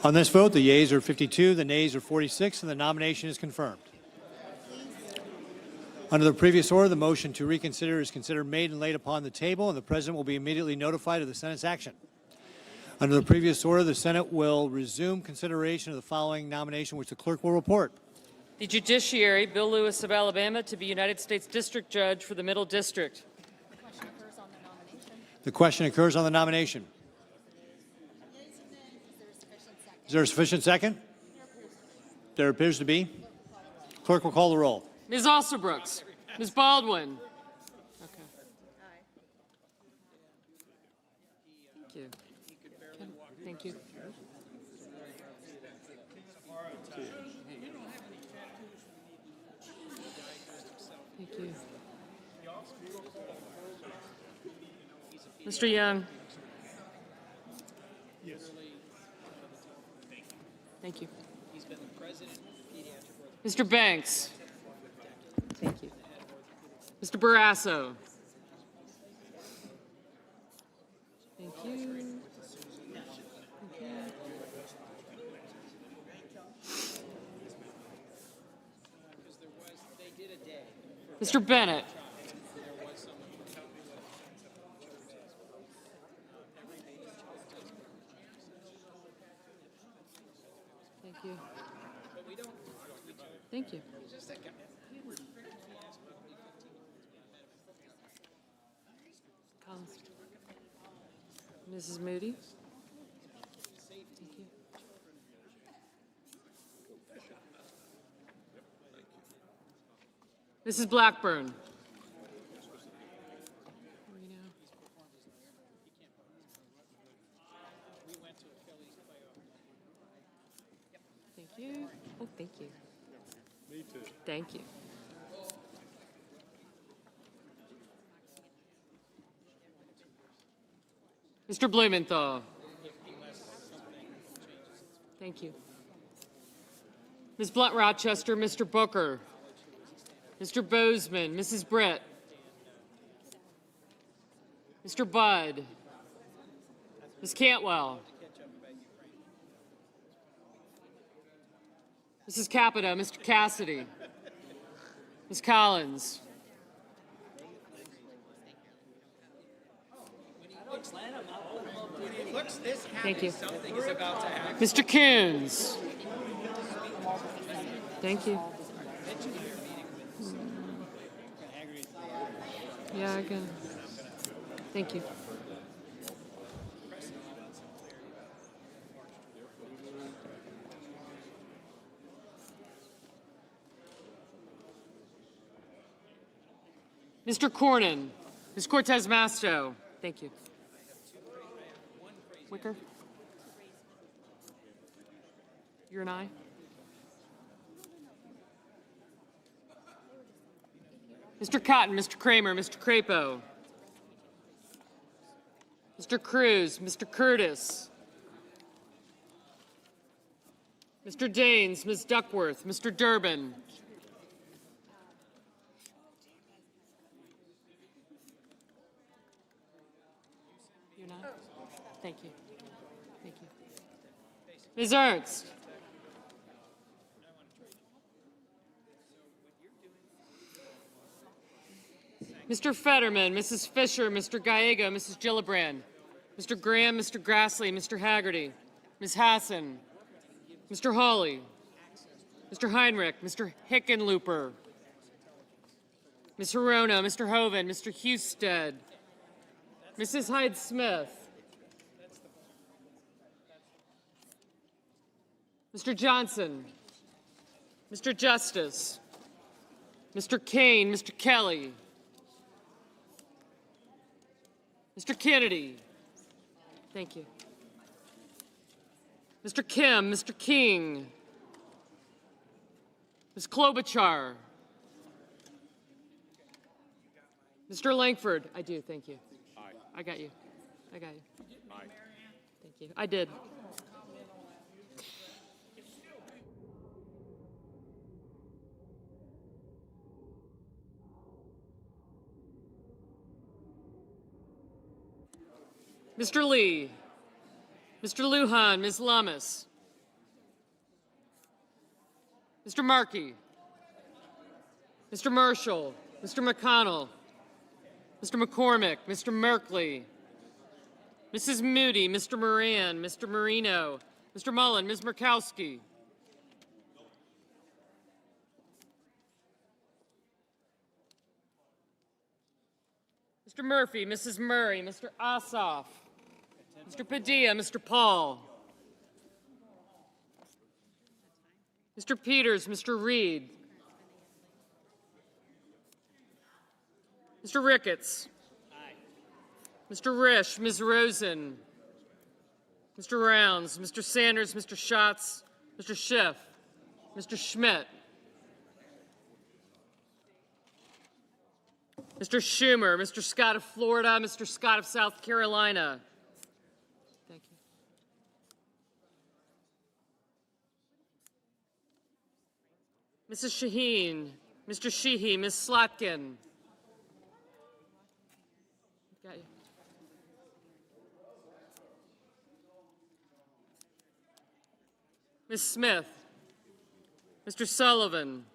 On this vote, the yeas are 52, the nays are 46, and the nomination is confirmed. Under the previous order, the motion to reconsider is considered made and laid upon the table, and the President will be immediately notified of the Senate's action. Under the previous order, the Senate will resume consideration of the following nomination, which the clerk will report. The judiciary, Bill Lewis of Alabama, to be United States District Judge for the Middle District. The question occurs on the nomination. Is there a sufficient second? There appears to be. Clerk will call the roll. Ms. Alsobrooks. Ms. Baldwin. Okay. Thank you. Thank you. Thank you. Mr. Young. Thank you. Mr. Banks. Thank you. Mr. Barrasso. Thank you. Mr. Bennett. Thank you. Thank you. Mrs. Moody. Thank you. Mrs. Blackburn. Thank you. Oh, thank you. Me too. Thank you. Mr. Blumenthal. Thank you. Ms. Blunt-Rochester, Mr. Booker. Mr. Bozeman, Mrs. Britt. Mr. Budd. Ms. Cantwell. Mrs. Capito, Mr. Cassidy. Ms. Collins. Thank you. Mr. Coons. Thank you. Yeah, I can. Thank you. Mr. Cornyn. Ms. Cortez Masto. Thank you. Wicker? You're an aye? Mr. Cotton, Mr. Kramer, Mr. Crapo. Mr. Cruz, Mr. Curtis. Mr. Daines, Ms. Duckworth, Mr. Durbin. You're not? Thank you. Thank you. Ms. Ernst. Mr. Fetterman, Mrs. Fisher, Mr. Gallego, Mrs. Gillibrand, Mr. Graham, Mr. Grassley, Mr. Haggerty, Ms. Hassan, Mr. Hawley, Mr. Heinrich, Mr. Hickenlooper, Ms. Hirono, Mr. Hoven, Mr. Husted, Mrs. Hyde-Smith, Mr. Johnson, Mr. Justice, Mr. Kane, Mr. Kelly, Mr. Kennedy. Thank you. Mr. Kim, Mr. King, Ms. Klobuchar, Mr. Langford. I do, thank you. Aye. I got you. I got you. Aye. Thank you. I did. Mr. Lee, Mr. Lujan, Ms. Lummis, Mr. Markey, Mr. Marshall, Mr. McConnell, Mr. McCormick, Mr. Merkley, Mrs. Moody, Mr. Moran, Mr. Marino, Mr. Mullen, Ms. Murkowski. Mr. Murphy, Mrs. Murray, Mr. Ossoff, Mr. Padilla, Mr. Paul, Mr. Peters, Mr. Reed, Mr. Ricketts, Mr. Risch, Ms. Rosen, Mr. Rounds, Mr. Sanders, Mr. Schatz, Mr. Schiff, Mr. Schmidt, Mr. Schumer, Mr. Scott of Florida, Mr. Scott of South Carolina. Thank you. Mrs. Shaheen, Mr. Sheehy, Ms. Slotkin. Got you. Ms. Smith, Mr. Sullivan,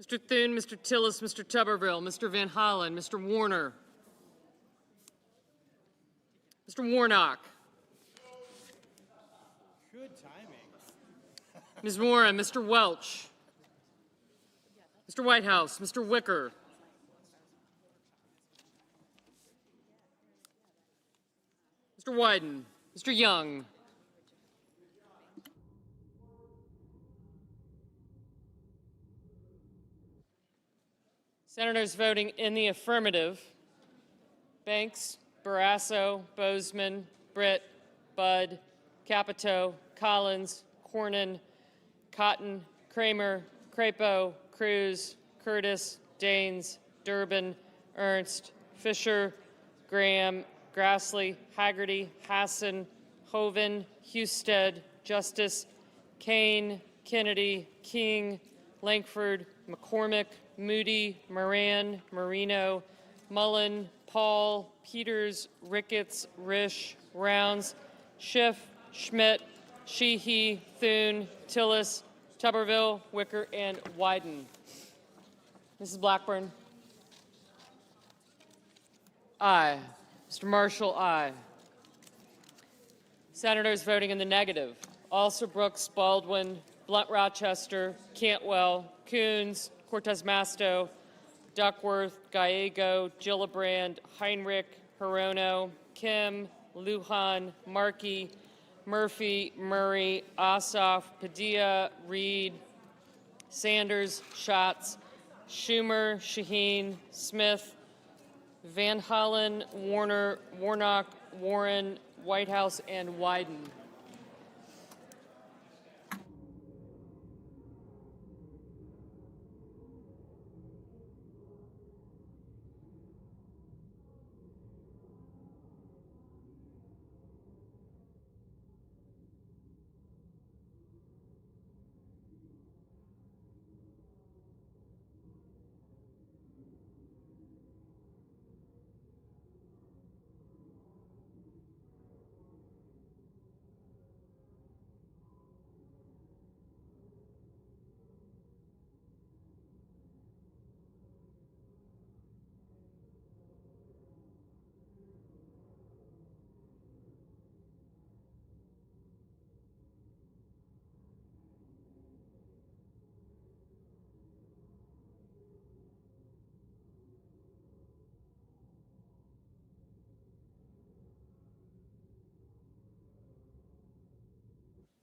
Mr. Thune, Mr. Tillis, Mr. Tuberville, Mr. Van Hollen, Mr. Warner, Mr. Warnock, Good timing. Ms. Warren, Mr. Welch, Mr. Whitehouse, Mr. Wicker, Mr. Wyden, Mr. Young, Senators voting in the affirmative: Banks, Barrasso, Bozeman, Britt, Budd, Capito, Collins, Cornyn, Cotton, Kramer, Crapo, Cruz, Curtis, Daines, Durbin, Ernst, Fisher, Graham, Grassley, Haggerty, Hassan, Hoven, Husted, Justice, Kane, Kennedy, King, Lankford, McCormick, Moody, Moran, Marino, Mullen, Paul, Peters, Ricketts, Risch, Rounds, Schiff, Schmidt, Sheehy, Thune, Tillis, Tuberville, Wicker, and Wyden. Mrs. Blackburn. Aye. Mr. Marshall, aye. Senators voting in the negative: Alsobrooks, Baldwin, Blunt Rochester, Cantwell, Coons, Cortez Masto, Duckworth, Gallego, Gillibrand, Heinrich, Hirono, Kim, Lujan, Markey, Murphy, Murray, Ossoff, Padilla, Reed, Sanders, Schatz, Schumer, Shaheen, Smith, Van Hollen, Warner, Warnock, Warren, Whitehouse, and Wyden.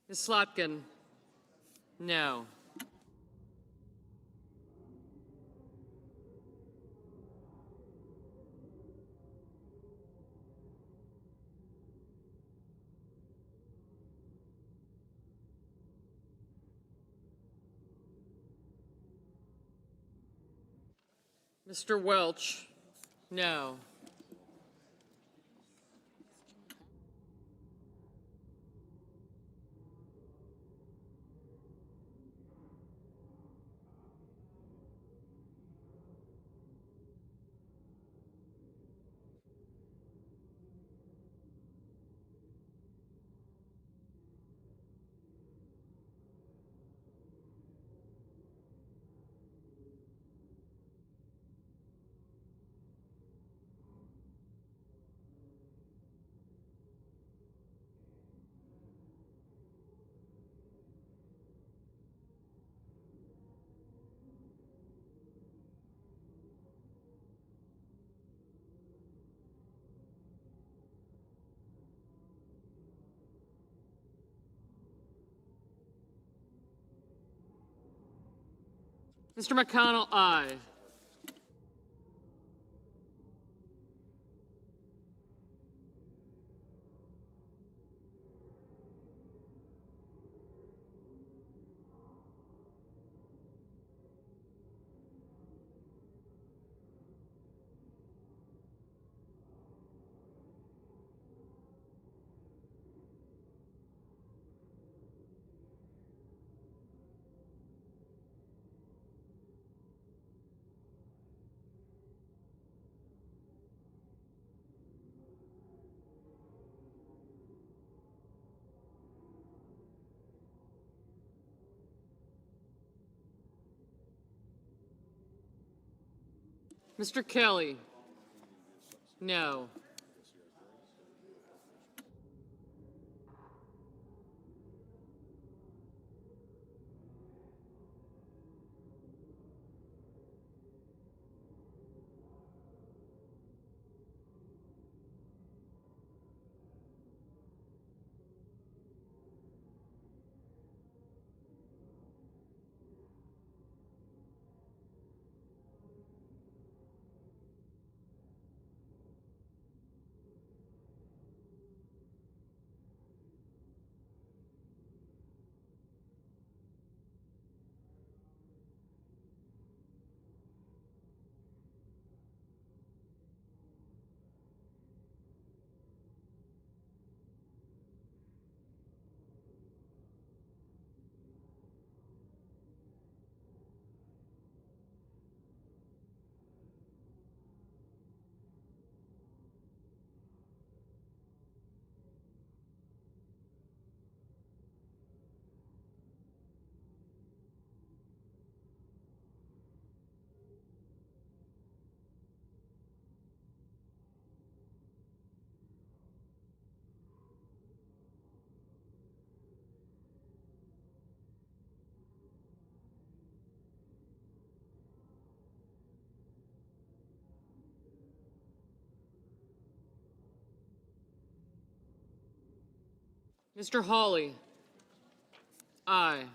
Ms. Slotkin? No. Mr. Welch? No. Mr. McConnell, aye. Mr. Kelly, no. Mr. Hawley, aye.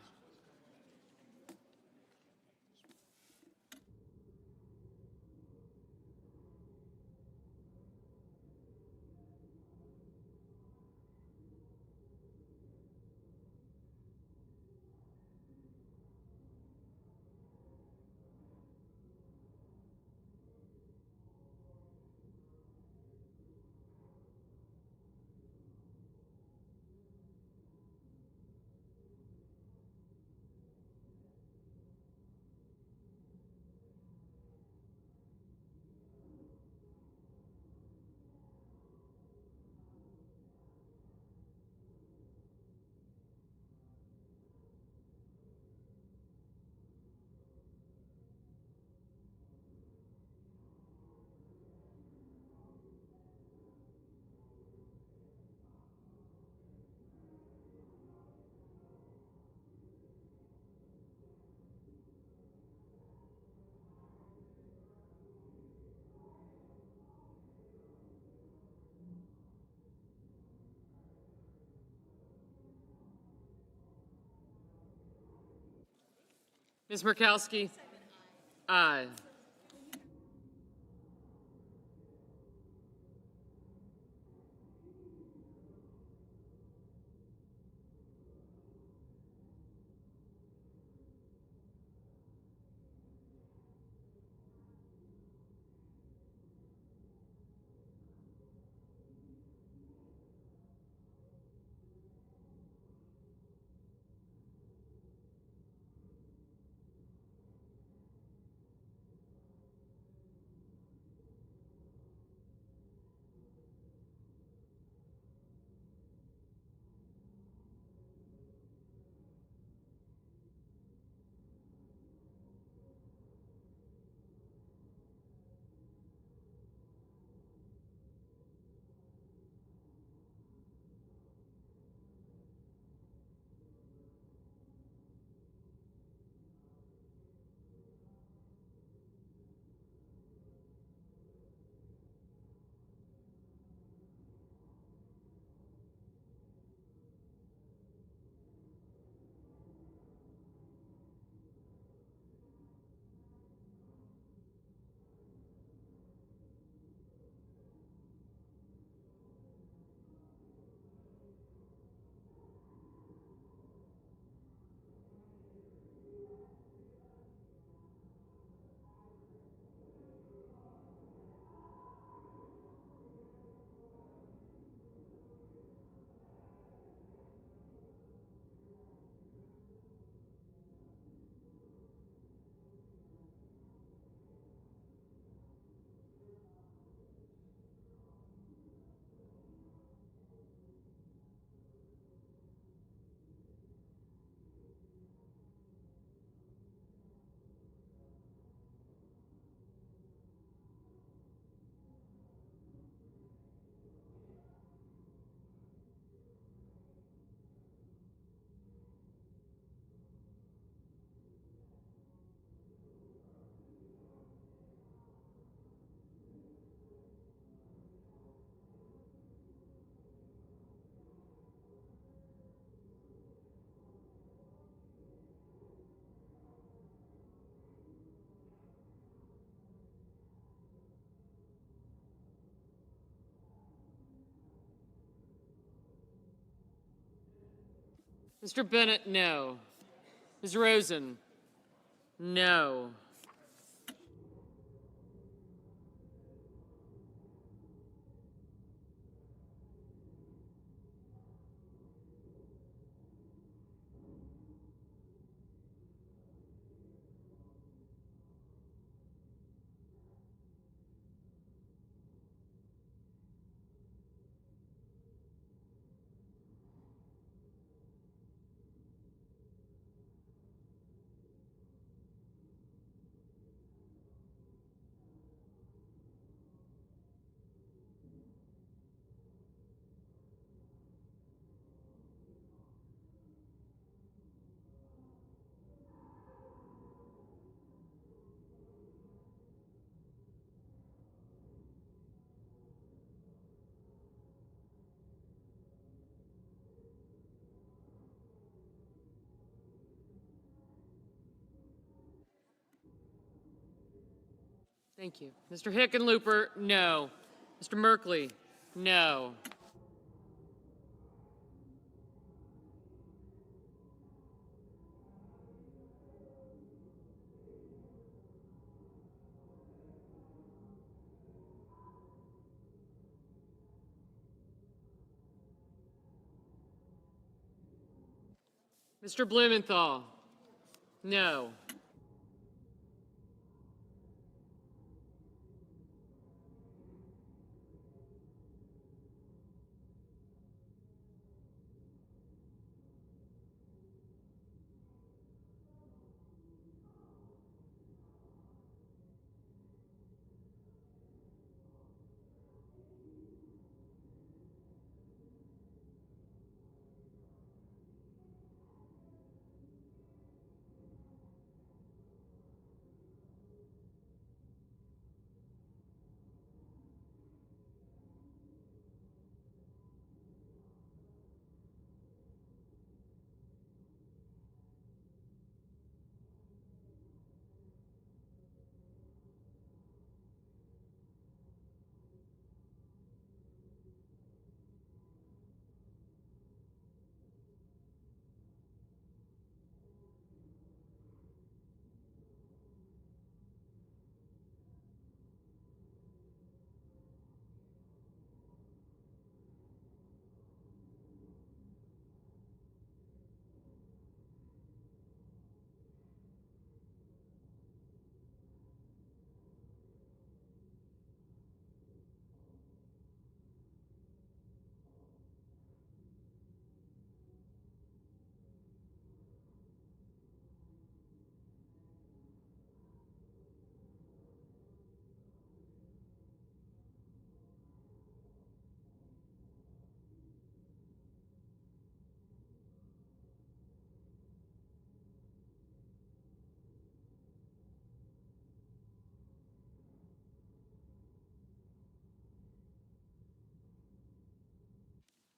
Ms. Murkowski, aye. Mr. Bennett, no. Ms. Rosen, no. Thank you. Mr. Hickenlooper, no. Mr. Merkley, no. Mr. Blumenthal, no.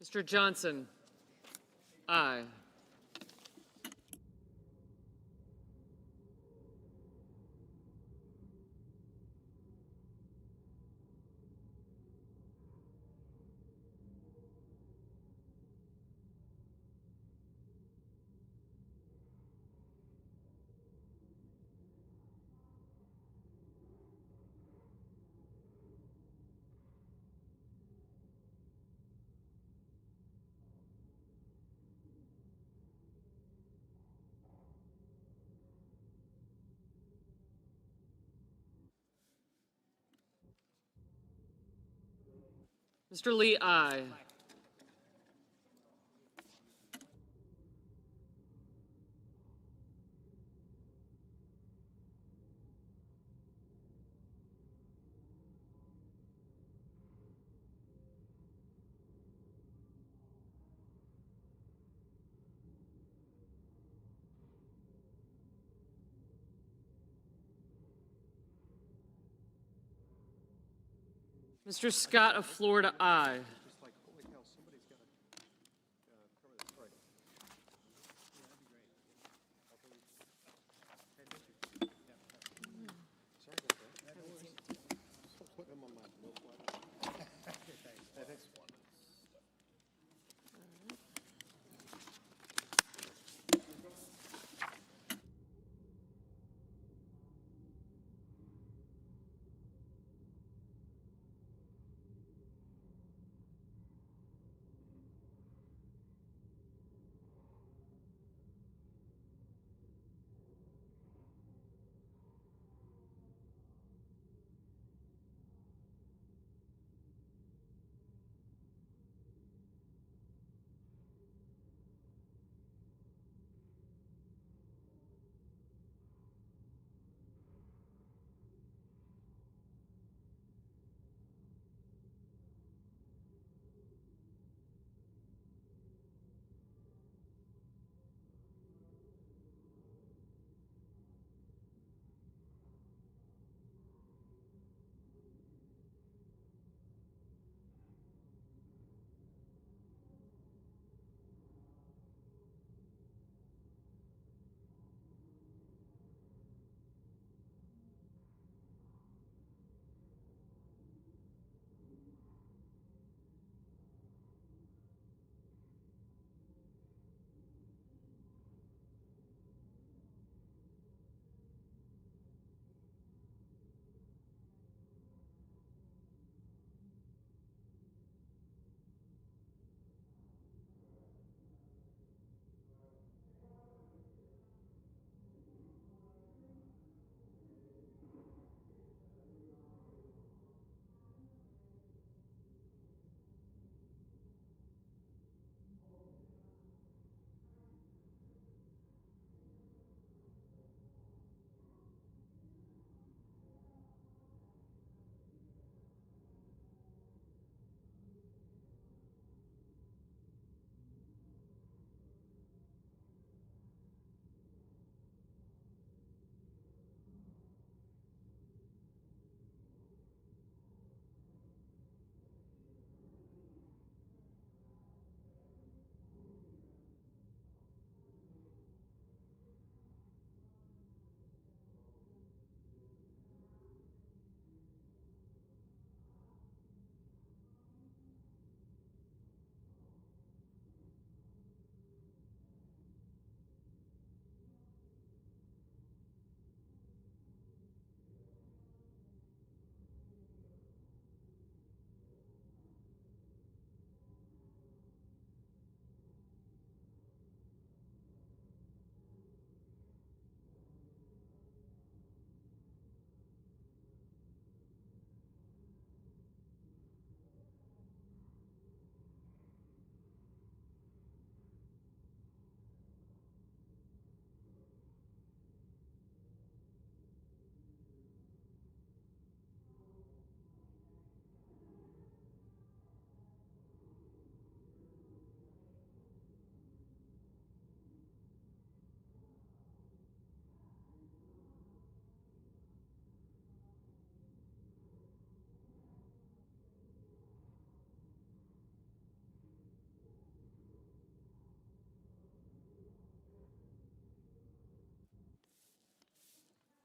Mr. Johnson, aye. Mr. Lee, aye. Mr. Scott of Florida, aye.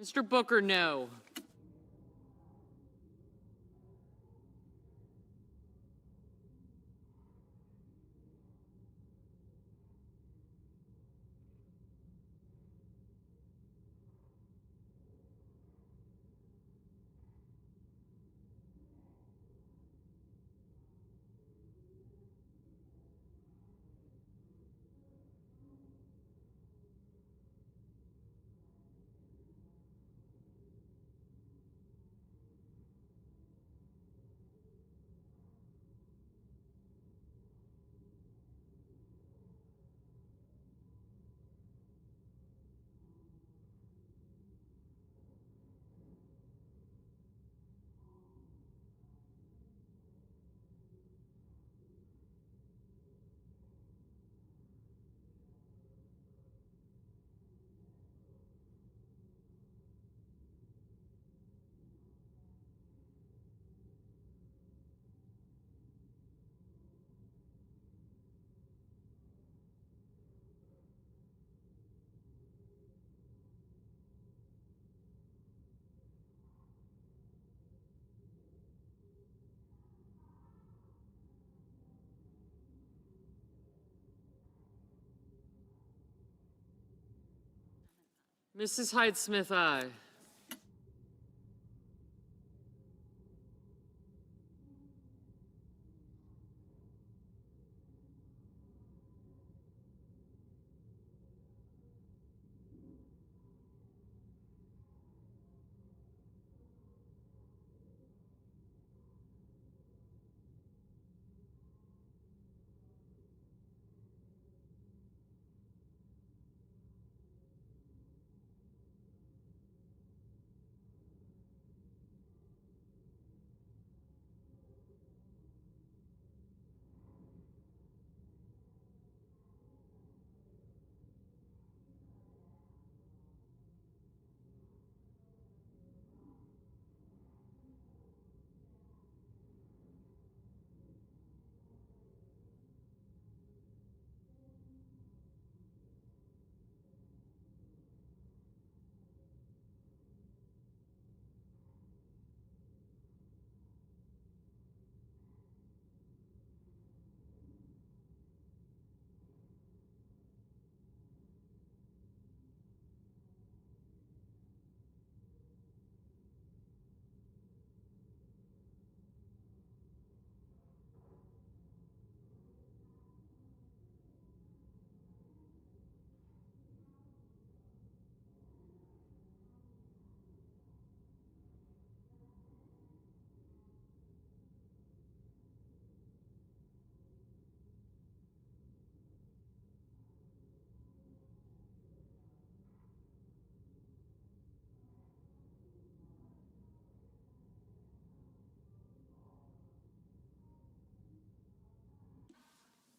Mr. Booker, no. Mrs. Hyde-Smith, aye.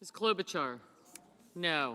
Ms. Klobuchar, no.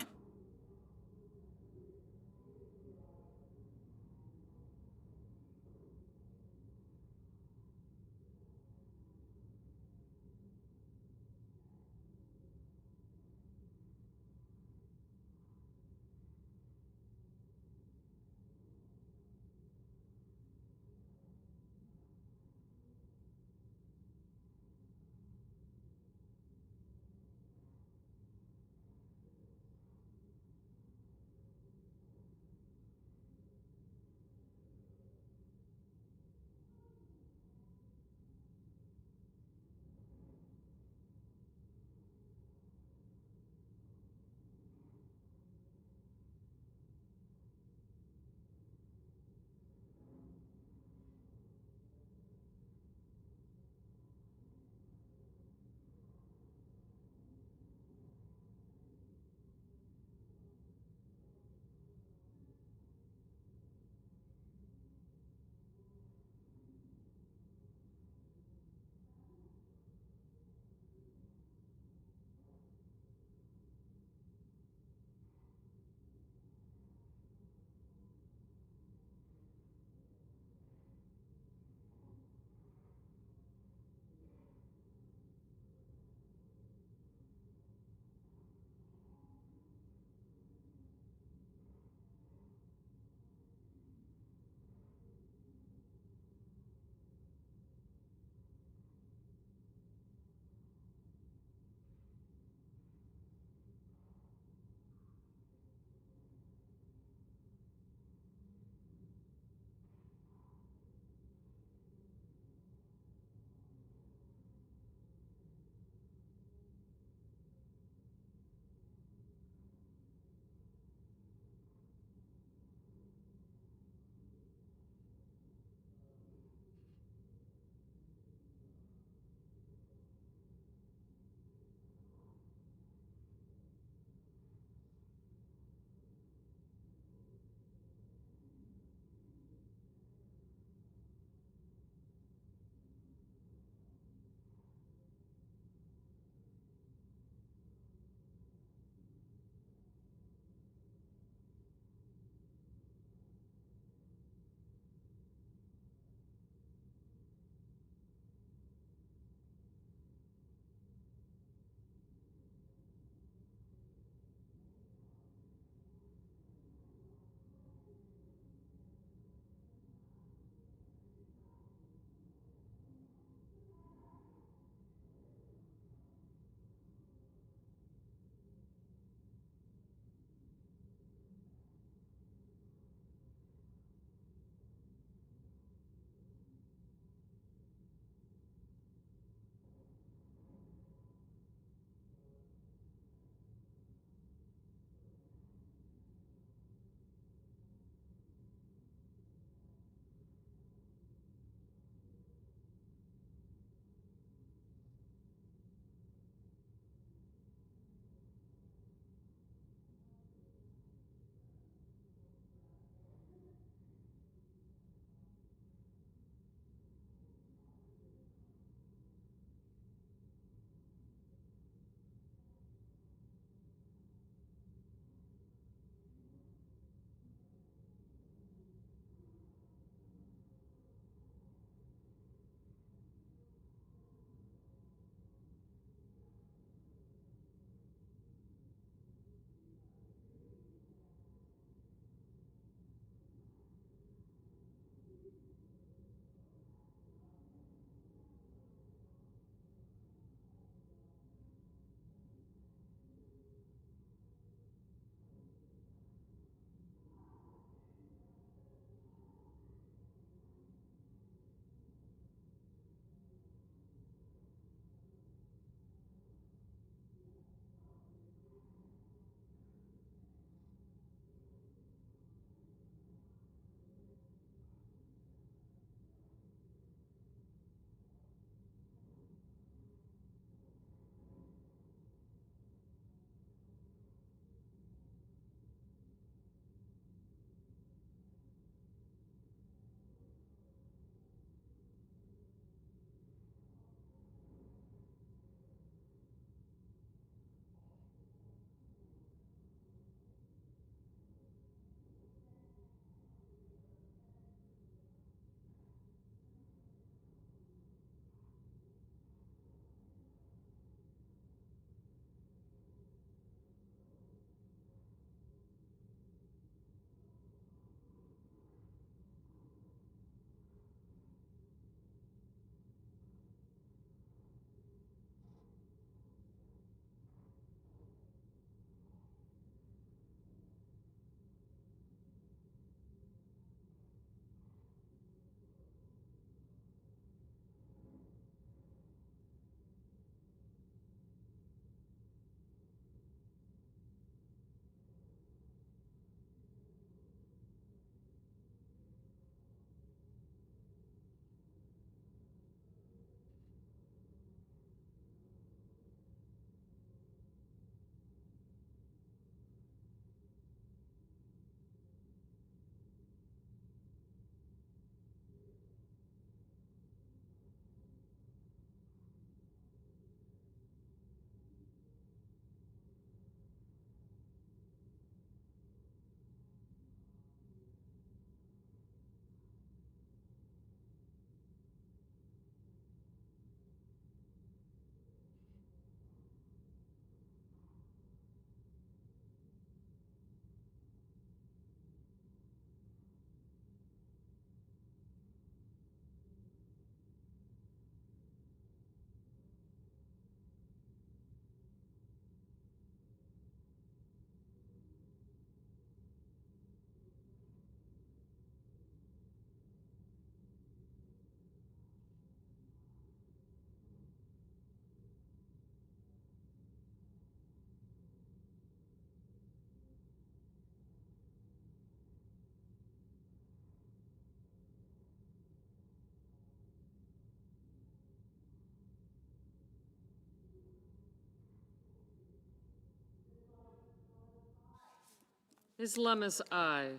Ms. Lummis, aye.